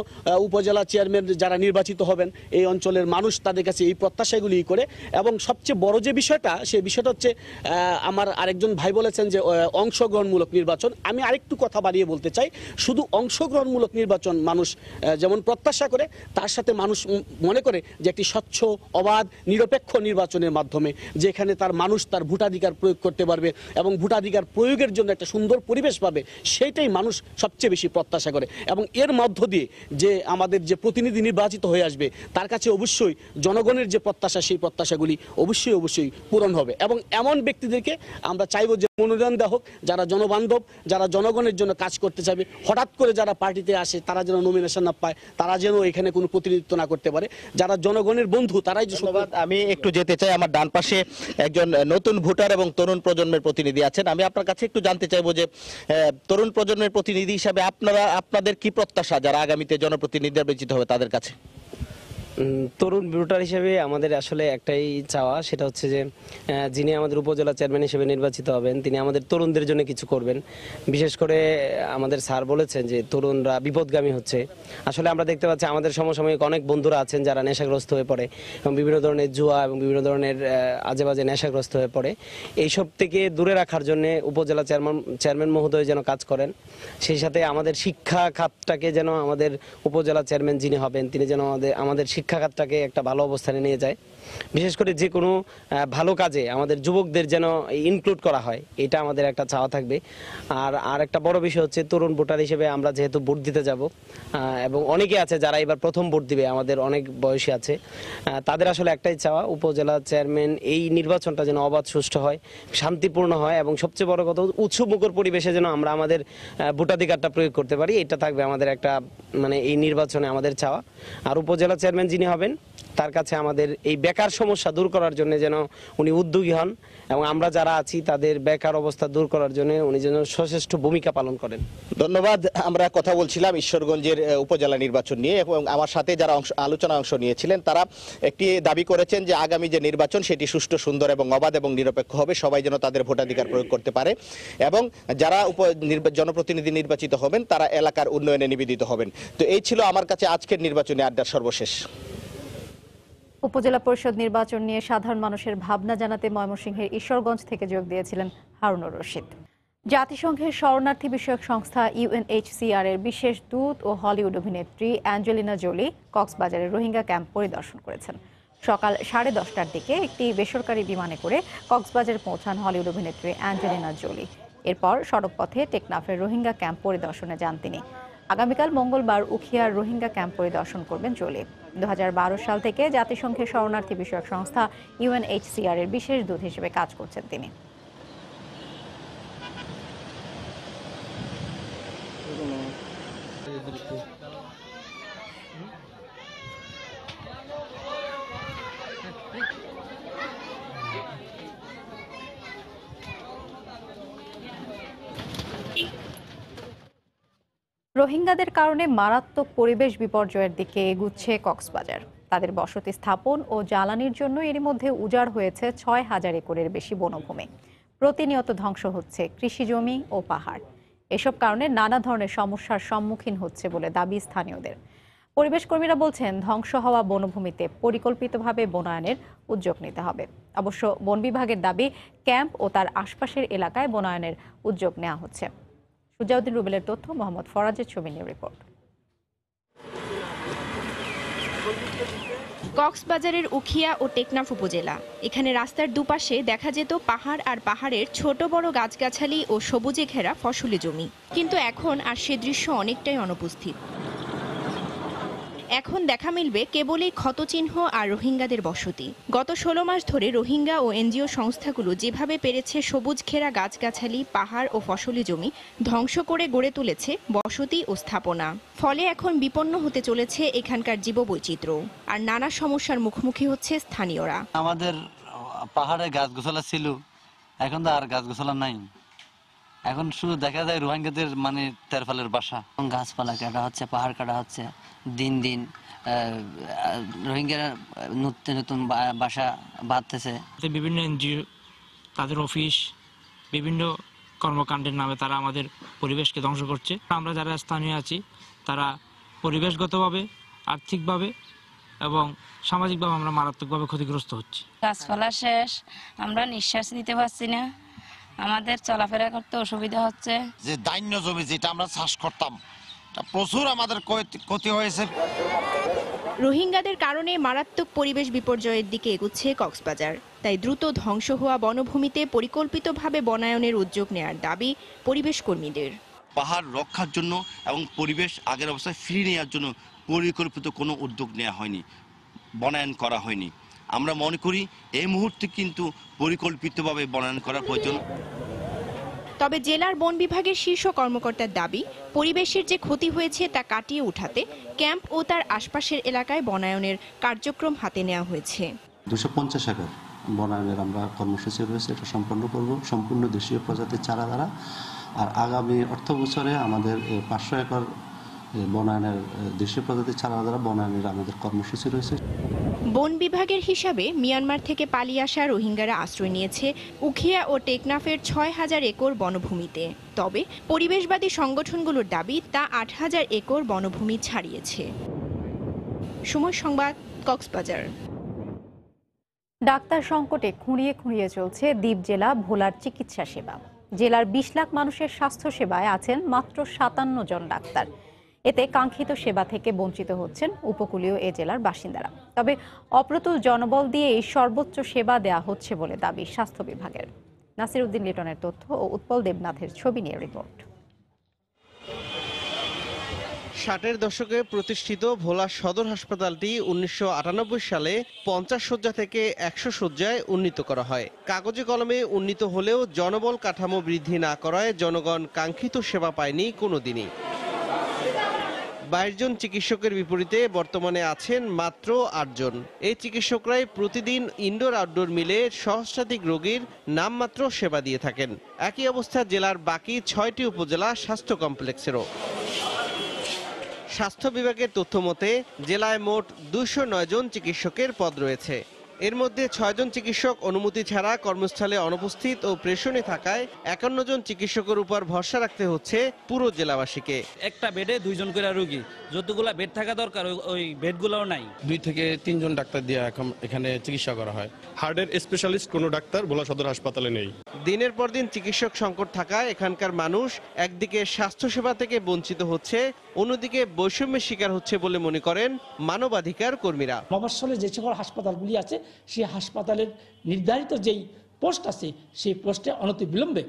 উপজেলা চেয়ারম্যান যারা নির্বাচিত হবেন, এই অঞ্চলের মানুষ তাদের কাছে এই প্রত্যাশাগুলি করে। এবং সবচেয়ে বড় যে বিষয়টা, সেই বিষয়টা হচ্ছে, আমার আরেকজন ভাই বলেছেন যে অংশগ্রহণমূলক নির্বাচন। আমি আরেকটু কথা বাড়িয়ে বলতে চাই, শুধু অংশগ্রহণমূলক নির্বাচন মানুষ যেমন প্রত্যাশা করে, তার সাথে মানুষ মনে করে যে একটি স্বচ্ছ, অবাধ, নিরপেক্ষ নির্বাচনের মাধ্যমে যেখানে তার মানুষ তার ভোটাধিকার প্রয়োগ করতে পারবে এবং ভোটাধিকার প্রয়োগের জন্য একটা সুন্দর পরিবেশ পাবে, সেইটাই মানুষ সবচেয়ে বেশি প্রত্যাশা করে। এবং এর মধ্য দিয়ে যে আমাদের যে প্রতিনিধি নির্বাচিত হয়ে আসবে, তার কাছে অবশ্যই জনগণের যে প্রত্যাশা, সেই প্রত্যাশাগুলি অবশ্যই পূরণ হবে। এবং এমন ব্যক্তিদেরকে আমরা চাইব যে মনোনয়ন দেওয়া হোক, যারা জনবান্ধব, যারা জনগণের জন্য কাজ করতে চাইবে। হঠাৎ করে যারা পার্টিতে আসে তারা যেন নমিনেশন না পায়, তারা যেন এখানে কোনো প্রতিনিধিত্ব না করতে পারে। যারা জনগণের বন্ধু তারাই। আমি একটু যেতে চাই, আমার ডান পাশে একজন নতুন ভোটার এবং তরুণ প্রজন্মের প্রতিনিধি আছেন। আমি আপনার কাছে একটু জানতে চাইবো যে তরুণ প্রজন্মের প্রতিনিধি হিসাবে আপনাদের কি প্রত্যাশা যারা আগামীতে জনপ্রতিনিধি নির্বাচিত হবে তাদের কাছে? তরুণ ভোটার হিসেবে আমাদের আসলে একটাই চাওয়া, সেটা হচ্ছে যে যিনি আমাদের উপজেলা চেয়ারম্যান হিসেবে নির্বাচিত হবেন, তিনি আমাদের তরুণদের জন্য কিছু করবেন। বিশেষ করে আমাদের স্যার বলেছেন যে তরুণরা বিপদগামী হচ্ছে। আসলে আমরা দেখতে পাচ্ছি আমাদের সমসাময়িক অনেক বন্ধুরা আছেন যারা নেশাগ্রস্ত হয়ে পড়ে এবং বিভিন্ন ধরনের জুয়া এবং বিভিন্ন ধরনের আজে বাজে নেশাগ্রস্ত হয়ে পড়ে। এইসব থেকে দূরে রাখার জন্য উপজেলা চেয়ারম্যান মহোদয় যেন কাজ করেন। সেই সাথে আমাদের শিক্ষা খাতটাকে যেন আমাদের উপজেলা চেয়ারম্যান যিনি হবেন, তিনি যেন আমাদের শিক্ষা খাতটাকে একটা ভালো অবস্থানে নিয়ে যায়। বিশেষ করে যে কোনো ভালো কাজে আমাদের যুবকদের যেন ইনক্লুড করা হয়, এটা আমাদের একটা চাওয়া থাকবে। আর একটা বড় বিষয় হচ্ছে তরুণ ভোটার হিসেবে আমরা যেহেতু ভোট দিতে যাব এবং অনেকে আছে যারা এবার প্রথম ভোট দিবে, আমাদের অনেক বয়সী আছে, তাদের আসলে একটাই চাওয়া উপজেলা চেয়ারম্যান এই নির্বাচনটা যেন অবাধ সুষ্ঠু হয়, শান্তিপূর্ণ হয় এবং সবচেয়ে বড় কথা উৎসবমুখর পরিবেশে যেন আমরা আমাদের ভোটাধিকারটা প্রয়োগ করতে পারি। এটা থাকবে আমাদের একটা মানে এই নির্বাচনে আমাদের চাওয়া। আর উপজেলা চেয়ারম্যান যিনি হবেন তার কাছে আমাদের এই বেকার সমস্যা দূর করার জন্য যেন উনি উদ্যোগী হন এবং আমরা যারা আছি তাদের বেকার অবস্থা দূর করার জন্য উনি যেন সচেষ্ট ভূমিকা পালন করেন। ধন্যবাদ। আমরা কথা বলছিলাম ঈশ্বরগঞ্জের উপজেলা নির্বাচন নিয়ে এবং আমার সাথে যারা আলোচনা অংশ নিয়েছিলেন তারা একটি দাবি করেছেন যে আগামী যে নির্বাচন সেটি সুষ্ঠু, সুন্দর এবং অবাধ এবং নিরপেক্ষ হবে, সবাই যেন তাদের ভোটাধিকার প্রয়োগ করতে পারে এবং যারা জনপ্রতিনিধি নির্বাচিত হবেন তারা এলাকার উন্নয়নে নিবেদিত হবেন। তো এই ছিল আমার কাছে আজকের নির্বাচনী আড্ডার সর্বশেষ। উপজেলা পরিষদ নির্বাচন নিয়ে সাধারণ মানুষের ভাবনা জানাতে ময়মনসিংহের ঈশ্বরগঞ্জ থেকে যোগ দিয়েছিলেন হারুনুর রশিদ। জাতিসংঘের শরণার্থী বিষয়ক সংস্থা UNHCR এর বিশেষ দূত ও হলিউড অভিনেত্রী অ্যাঞ্জেলিনা জোলি কক্সবাজারের রোহিঙ্গা ক্যাম্প পরিদর্শন করেছেন। সকাল 10:30টার দিকে একটি বেসরকারি বিমানে করে কক্সবাজার পৌঁছান হলিউড অভিনেত্রী অ্যাঞ্জেলিনা জোলি। এরপর সড়কপথে টেকনাফের রোহিঙ্গা ক্যাম্প পরিদর্শনে যান তিনি। আগামীকাল মঙ্গলবার উখিয়ার রোহিঙ্গা ক্যাম্প পরিদর্শন করবেন জোলি। 2012 সাল থেকে জাতিসংঘের শরণার্থী বিষয়ক সংস্থা UNHCR এর বিশেষ দূত হিসেবে কাজ করছেন তিনি। রোহিঙ্গাদের কারণে মারাত্মক পরিবেশ বিপর্যয়ের দিকে এগুচ্ছে কক্সবাজার। তাদের বসতি স্থাপন ও জ্বালানির জন্য এরই মধ্যে উজাড় হয়েছে 6000 একরের বেশি বনভূমি। প্রতিনিয়ত ধ্বংস হচ্ছে কৃষিজমি ও পাহাড়। এসব কারণে নানা ধরনের সমস্যার সম্মুখীন হচ্ছে বলে দাবি স্থানীয়দের। পরিবেশ কর্মীরা বলছেন ধ্বংস হওয়া বনভূমিতে পরিকল্পিতভাবে বনায়নের উদ্যোগ নিতে হবে। অবশ্য বন বিভাগের দাবি ক্যাম্প ও তার আশপাশের এলাকায় বনায়নের উদ্যোগ নেওয়া হচ্ছে। সুজাউদ্দিন রুবেলের তথ্য, মোহাম্মদ ফরাজের ছবি নিয়ে রিপোর্ট। কক্সবাজারের উখিয়া ও টেকনাফ উপজেলা, এখানে রাস্তার দুপাশে দেখা যেত পাহাড় আর পাহাড়ের ছোট বড় গাছগাছালি ও সবুজে ঘেরা ফসলি জমি, কিন্তু এখন আর সে দৃশ্য অনেকটাই অনুপস্থিত। এখন দেখা মিলবে কেবলই ক্ষতচিহ্ন আর রোহিঙ্গাদের বসতি। গত 16 মাস ধরে রোহিঙ্গা ও এনজিও সংস্থাগুলো যেভাবে পেরেছে সবুজ ঘেরা গাছগাছালি, পাহাড় ও ফসলি জমি ধ্বংস করে গড়ে তুলেছে বসতি ও স্থাপনা। ফলে এখন বিপন্ন হতে চলেছে এখানকার জীববৈচিত্র্য আর নানা সমস্যার মুখোমুখি হচ্ছে স্থানীয়রা। আমাদের পাহাড়ে গাছগাছালা ছিল, এখন তো আর গাছগাছালা নাই। এখন শুধু দেখা যায় রোহিঙ্গাদের মানে তেরফালের বাসা। গাছপালা কাটা হচ্ছে, পাহাড় কাটা হচ্ছে, দিন দিন রোহিঙ্গারা নতুন নতুন বাসা বাঁধতেছে। বিভিন্ন এনজিও তাদের অফিস বিভিন্ন কর্মকাণ্ডের নামে তারা আমাদের পরিবেশকে ধ্বংস করছে। আমরা যারা স্থানীয় আছি তারা পরিবেশগতভাবে, আর্থিকভাবে এবং সামাজিকভাবে আমরা মারাত্মকভাবে ক্ষতিগ্রস্ত হচ্ছি। গাছপালা শেষ, আমরা নিঃশ্বাস নিতে পারছি না, আমাদের চলাফেরা করতে অসুবিধা হচ্ছে। যে ধান্য জমি যেটা আমরা চাষ করতাম প্রচুর আমাদের ক্ষতি হয়েছে। রোহিঙ্গাদের কারণে মারাত্মক পরিবেশ বিপর্যয়ের দিকে এগুচ্ছে কক্সবাজার। তাই দ্রুত ধ্বংস হওয়া বনভূমিতে পরিকল্পিতভাবে বনায়নের উদ্যোগ নেওয়ার দাবি পরিবেশ কর্মীদের। পাহাড় রক্ষার জন্য এবং পরিবেশ আগের অবস্থায় ফিরিয়ে নেওয়ার জন্য পরিকল্পিত কোনো উদ্যোগ নেওয়া হয়নি, বনায়ন করা হয়নি। আমরা মনে করি এই মুহূর্তে কিন্তু পরিকল্পিতভাবে বনায়ন করার প্রয়োজন। তবে জেলার বন বিভাগের শীর্ষ কর্মকর্তার দাবি পরিবেশের যে ক্ষতি হয়েছে তা কাটিয়ে উঠাতে ক্যাম্প ও তার আশপাশের এলাকায় বনায়নের কার্যক্রম হাতে নেওয়া হয়েছে। 250 একর বনায়নের আমরা কর্মসূচি রয়েছে, এটা সম্পন্ন করব সম্পূর্ণ দেশীয় প্রজাতির চারা দ্বারা। আর আগামী অর্থ বছরে আমাদের 500 একর বনায়নের দেশীয় প্রজাতির চারা দ্বারা বনায়নের আমাদের কর্মসূচি রয়েছে। বন বিভাগের হিসাবে মিয়ানমার থেকে পালিয়ে আসা রোহিঙ্গারা আশ্রয় নিয়েছে উখিয়া ও টেকনাফের 6000 একর বনভূমিতে। তবে পরিবেশবাদী সংগঠনগুলোর দাবি তা 8000 একর বনভূমি ছাড়িয়েছে। সময় সংবাদ, কক্সবাজার। ডাক্তার সংকটে খুঁড়িয়ে খুঁড়িয়ে চলছে দ্বীপ জেলা ভোলার চিকিৎসা সেবা। জেলার 20 লাখ মানুষের স্বাস্থ্য সেবায় আছেন মাত্র 57 জন ডাক্তার। এতে কাঙ্ক্ষিত সেবা থেকে বঞ্চিত হচ্ছেন উপকূলীয় এ জেলার বাসিন্দারা। তবে অপ্রতুল জনবল দিয়ে সর্বোচ্চ সেবা দেয়া হচ্ছে বলে দাবি স্বাস্থ্য বিভাগের। নাসির উদ্দিন লিটনের তথ্য ও উৎপল দেবনাথের ছবি নিয়ে রিপোর্ট। 60-এর দশকে প্রতিষ্ঠিত ভোলা সদর হাসপাতালটি 1998 সালে 50 শয্যা থেকে 100 শয্যায় উন্নীত করা হয়। কাগজে কলমে উন্নীত হলেও জনবল কাঠামো বৃদ্ধি না করায় জনগণ কাঙ্ক্ষিত সেবা পায়নি কোনোদিনই। 22 জন চিকিৎসকের বিপরীতে বর্তমানে আছেন মাত্র 8 জন। এই চিকিৎসকরাই প্রতিদিন ইনডোর আউটডোর মিলে সহস্রাধিক রোগীর নামমাত্র সেবা দিয়ে থাকেন। একই অবস্থা জেলার বাকি 6টি উপজেলা স্বাস্থ্য কমপ্লেক্সেরও। স্বাস্থ্য বিভাগের তথ্য মতে জেলায় মোট 209 জন চিকিৎসকের পদ রয়েছে। এর মধ্যে 6 জন চিকিৎসক অনুমতি ছাড়া কর্মস্থলে অনুপস্থিত ও প্রেষণে থাকায় 51 জন চিকিৎসকের উপর ভরসা রাখতে হচ্ছে পুরো জেলাবাসীকে। একটা বেডে 2 জন করে রোগী, যতগুলা বেড থাকা দরকার ওই বেডগুলোও নাই। 2 থেকে 3 জন ডাক্তার দিয়ে এখানে চিকিৎসা করা হয়। হার্টের স্পেশালিস্ট কোনো ডাক্তার ভোলা সদর হাসপাতালে নেই। দিনের পর দিন চিকিৎসক সংকট থাকায় এখানকার মানুষ একদিকে স্বাস্থ্যসেবা থেকে বঞ্চিত হচ্ছে, অন্যদিকে বৈষম্যের শিকার হচ্ছে বলে মনে করেন মানবাধিকার কর্মীরা। মফস্বলে যে সকল হাসপাতালগুলি আছে সেই হাসপাতালের নির্ধারিত যেই পোস্ট আছে সেই পোস্টে অনতিবিলম্বে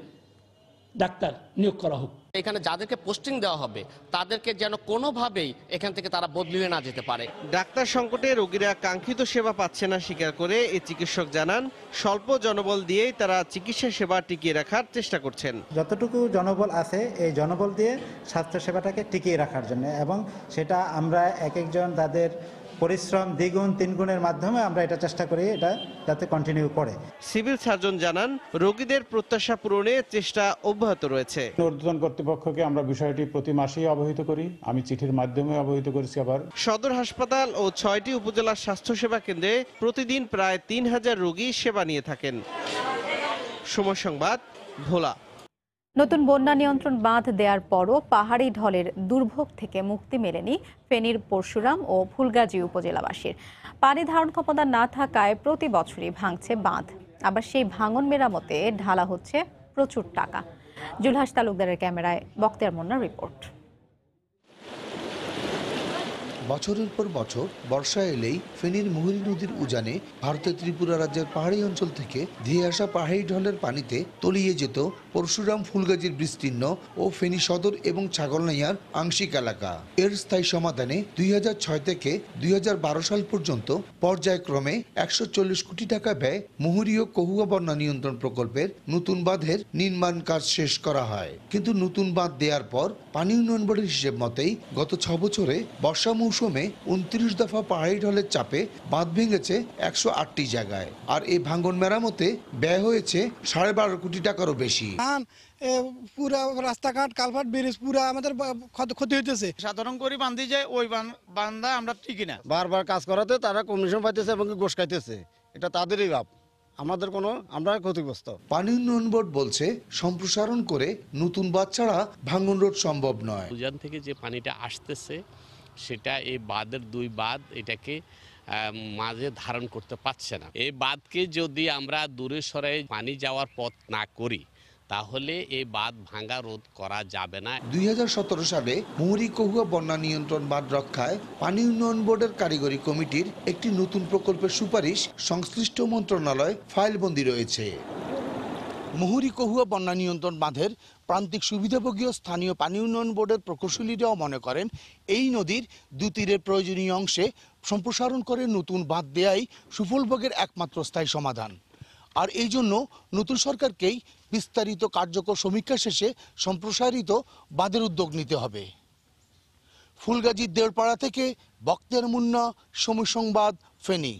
ডাক্তার নিয়োগ করা হোক। এখানে যাদেরকে পোস্টিং দেওয়া হবে তাদেরকে যেন কোনোভাবেই এখান থেকে তারা বদলিয়ে না যেতে পারে। ডাক্তার সংকটে রোগীরা কাঙ্ক্ষিত সেবা পাচ্ছে না স্বীকার করে এই চিকিৎসক জানান, স্বল্প জনবল দিয়েই তারা চিকিৎসা সেবা টিকিয়ে রাখার চেষ্টা করছেন। যতটুকু জনবল আছে এই জনবল দিয়ে স্বাস্থ্য সেবাটাকে টিকিয়ে রাখার জন্য, এবং সেটা আমরা এক একজন তাদের পরিশ্রম দ্বিগুণ তিনগুণের মাধ্যমে আমরা এটা চেষ্টা করি এটা যাতে কন্টিনিউ করে। সিভিল সার্জন জানান, রোগীদের প্রত্যাশা পূরণে চেষ্টা অব্যাহত রয়েছে। ঊর্ধ্বতন কর্তৃপক্ষকে আমরা বিষয়টি প্রতি মাসেই অবহিত করি, আমি চিঠির মাধ্যমে অবহিত করেছি। আবার সদর হাসপাতাল ও 6টি উপজেলার স্বাস্থ্যসেবা কেন্দ্রে প্রতিদিন প্রায় 3000 রোগী সেবা নিয়ে থাকেন। সময় সংবাদ, ভোলা। নতুন বন্যা নিয়ন্ত্রণ বাঁধ দেওয়ার পরও পাহাড়ি ঢলের দুর্ভোগ থেকে মুক্তি মেলেনি ফেনীর পরশুরাম ও ফুলগাজী উপজেলাবাসীর। পানি ধারণ ক্ষমতা না থাকায় প্রতি বছরই ভাঙছে বাঁধ, আবার সেই ভাঙন মেরামতে ঢালা হচ্ছে প্রচুর টাকা। জুলহাস তালুকদারের ক্যামেরায় বক্তিয়ার মোন্নার রিপোর্ট। বছরের পর বছর বর্ষা এলেই ফেনীর মুহুরী নদীর উজানে ভারতের ত্রিপুরা রাজ্যের পাহাড়ি অঞ্চল থেকে ধেয়ে আসা পাহাড়ি ঢলের পানিতে তলিয়ে যেত পরশুরাম ফুলগাজীর বিস্তীর্ণ ও ফেনী সদর এবং ছাগলনাইয়ার আংশিক এলাকা। এর স্থায়ী সমাধানে 2006 থেকে 2012 সাল পর্যন্ত পর্যায়ক্রমে 140 কোটি টাকা ব্যয় মুহুরী ও কহুয়া বন্যা নিয়ন্ত্রণ প্রকল্পের নতুন বাঁধের নির্মাণ কাজ শেষ করা হয়। কিন্তু নতুন বাঁধ দেওয়ার পর পানি উন্নয়ন বোর্ডের হিসেব মতেই গত 6 বছরে বর্ষা মৌসুমে 29 দফা পাহাড়ি ঢলের চাপে বাঁধ ভেঙেছে 108টি জায়গায়, আর এই ভাঙন মেরামতে ব্যয় হয়েছে 12.5 কোটি টাকারও বেশি। পুরা রাস্তাঘাট কালভার্ট ব্রিজ পুরা আমাদের ক্ষতি হইতেছে। সাধারণ করে বান্ধি যায় ওই বান্ধা আমরা ঠিকই না, বারবার কাজ করাতে তারা কমিশন পাইতেছে এবং গোশ খাইতেছে, এটা তাদেরই লাভ, আমাদের কোনো আমরা ক্ষতিগ্রস্ত। পানি উন্নয়ন বোর্ড বলছে সম্প্রসারণ করে নতুন বাঁধ ছাড়া ভাঙন রোধ সম্ভব নয়। উজান থেকে যে পানিটা আসতেছে সেটা এই বাঁধের 2 বাঁধ এটাকে মাঝে ধারণ করতে পারছে না। এই বাঁধকে যদি আমরা দূরে সরাই পানি যাওয়ার পথ না করি তাহলে এই বাঁধ ভাঙা রোধ করা যাবে না। 2017 সালে মুহুরী কহুয়া বন্যা নিয়ন্ত্রণ বাঁধ রক্ষায় পানি উন্নয়ন বোর্ডের কারিগরি কমিটির একটি নতুন প্রকল্পের সুপারিশ সংশ্লিষ্ট মন্ত্রণালয় ফাইলবন্দি রয়েছে। মুহুরী কহুয়া বন্যা নিয়ন্ত্রণ বাঁধের প্রান্তিক সুবিধাভোগী স্থানীয় পানি উন্নয়ন বোর্ডের প্রকৌশলীরাও মনে করেন এই নদীর 2 তীরের প্রয়োজনীয় অংশে সম্প্রসারণ করে নতুন বাঁধ দেয়াই সুফলভোগের একমাত্র স্থায়ী সমাধান। আর এই জন্য নতুন সরকারকেই বিস্তারিত কার্যকর সমীক্ষা শেষে সম্প্রসারিত বাঁধের উদ্যোগ নিতে হবে। ফুলগাজীর দেওরপাড়া থেকে বক্তিয়ার মুন্না, সময় সংবাদ, ফেনী।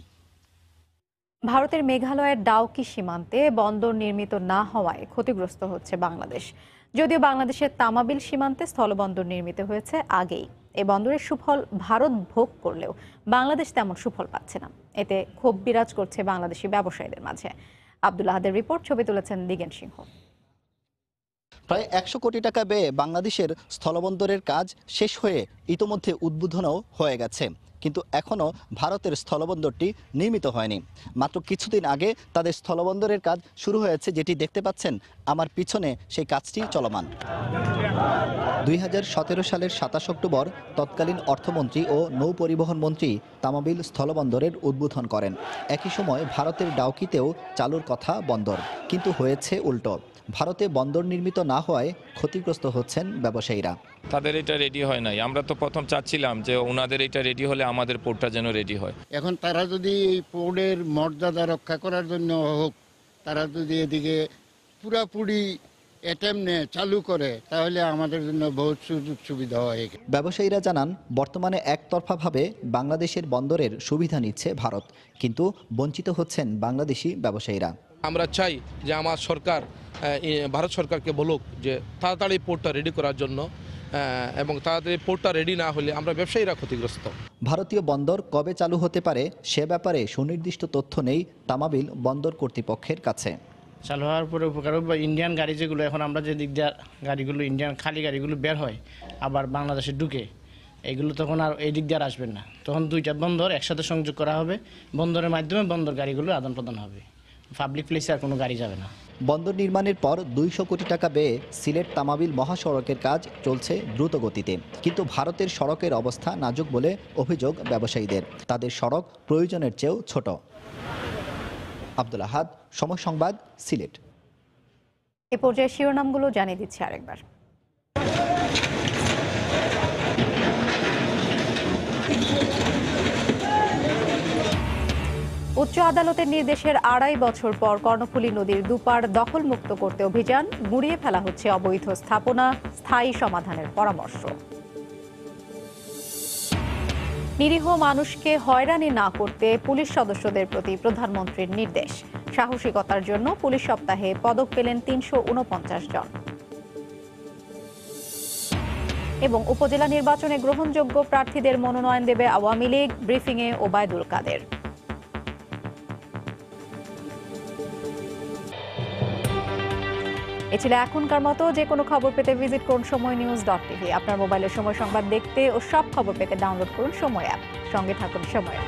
ভারতের মেঘালয়ের ডাউকি সীমান্তে বন্দর নির্মিত না হওয়ায় ক্ষতিগ্রস্ত হচ্ছে বাংলাদেশ। যদিও বাংলাদেশের তামাবিল সীমান্তে স্থলবন্দর নির্মিত হয়েছে আগেই, এই বন্দরের সুফল ভারত ভোগ করলেও বাংলাদেশ তেমন সুফল পাচ্ছে না। এতে ক্ষোভ বিরাজ করছে বাংলাদেশি ব্যবসায়ীদের মাঝে। আব্দুল আহাদের রিপোর্ট, ছবি তুলেছেন দিগেন সিংহ। প্রায় 100 কোটি টাকা ব্যয়ে বাংলাদেশের স্থলবন্দরের কাজ শেষ হয়ে ইতোমধ্যে উদ্বোধনও হয়ে গেছে। কিন্তু এখনও ভারতের স্থলবন্দরটি নির্মিত হয়নি। মাত্র কিছুদিন আগে তাদের স্থলবন্দরের কাজ শুরু হয়েছে, যেটি দেখতে পাচ্ছেন আমার পিছনে, সেই কাজটি চলমান। 2017 সালের 27 অক্টোবর তৎকালীন অর্থমন্ত্রী ও নৌ পরিবহন মন্ত্রী তামাবিল স্থলবন্দরের উদ্বোধন করেন। একই সময় ভারতের ডাউকিতেও চালুর কথা বন্দর, কিন্তু হয়েছে উল্টো। ভারতে বন্দর নির্মিত না হওয়ায় ক্ষতিগ্রস্ত হচ্ছেন ব্যবসায়ীরা। তাদের এটা রেডি হয় নাই। আমরা তো প্রথম চাচ্ছিলাম যে ওনাদের এটা রেডি হলে আমাদের পোর্টটা যেন রেডি হয়। এখন তারা যদি এই পোর্টের মর্যাদা রক্ষা করার জন্য হোক, তারা যদি এদিকে পুরাপুরি চালু করে, তাহলে আমাদের জন্য বহুত সুযোগ সুবিধা হয়। ব্যবসায়ীরা জানান, বর্তমানে একতরফাভাবে বাংলাদেশের বন্দরের সুবিধা নিচ্ছে ভারত, কিন্তু বঞ্চিত হচ্ছেন বাংলাদেশি ব্যবসায়ীরা। আমরা চাই যে আমার সরকার ভারত সরকারকে বলুক যে তাড়াতাড়ি পোর্টটা রেডি করার জন্য, এবং তাড়াতাড়ি পোর্টটা রেডি না হলে আমরা ব্যবসায়ীরা ক্ষতিগ্রস্ত। ভারতীয় বন্দর কবে চালু হতে পারে সে ব্যাপারে সুনির্দিষ্ট তথ্য নেই তামাবিল বন্দর কর্তৃপক্ষের কাছে। চালু হওয়ার পরে উপকার হবে ইন্ডিয়ান গাড়ি যেগুলো, এখন আমরা যে দিক দিয়ে গাড়িগুলো ইন্ডিয়ান খালি গাড়িগুলো বের হয় আবার বাংলাদেশে ঢুকে, এগুলো তখন আর এই দিক দিয়ে আর আসবেন না। তখন দুইটা বন্দর একসাথে সংযোগ করা হবে, বন্দরের মাধ্যমে বন্দর গাড়িগুলো আদান প্রদান হবে, পাবলিক প্লেসে আর কোনো গাড়ি যাবে না। বন্দর নির্মাণের পর 200 কোটি টাকা ব্যয়ে সিলেট তামাবিল মহাসড়কের কাজ চলছে দ্রুত গতিতে, কিন্তু ভারতের সড়কের অবস্থা নাজুক বলে অভিযোগ ব্যবসায়ীদের। তাদের সড়ক প্রয়োজনের চেয়েও ছোট। আব্দুল আহাদ, সময় সংবাদ, সিলেট। এ পর্যায়ে শিরোনামগুলো জানিয়ে দিচ্ছি আরেকবার। উচ্চ আদালতের নির্দেশের 2.5 বছর পর কর্ণফুলী নদীর দুপার দখলমুক্ত করতে অভিযান, গুঁড়িয়ে ফেলা হচ্ছে অবৈধ স্থাপনা, স্থায়ী সমাধানের পরামর্শ। নিরীহ মানুষকে হয়রানি না করতে পুলিশ সদস্যদের প্রতি প্রধানমন্ত্রীর নির্দেশ। সাহসিকতার জন্য পুলিশ সপ্তাহে পদক পেলেন 349 জন। এবং উপজেলা নির্বাচনে গ্রহণযোগ্য প্রার্থীদের মনোনয়ন দেবে আওয়ামী লীগ, ব্রিফিংয়ে ওবায়দুল কাদের। এ ছিল এখনকার মতো। যে কোনো খবর পেতে ভিজিট করুন সময়নিউজ.tv। আপনার মোবাইলে সময় সংবাদ দেখতে ও সব খবর পেতে ডাউনলোড করুন সময় অ্যাপ। সঙ্গে থাকুন সময়।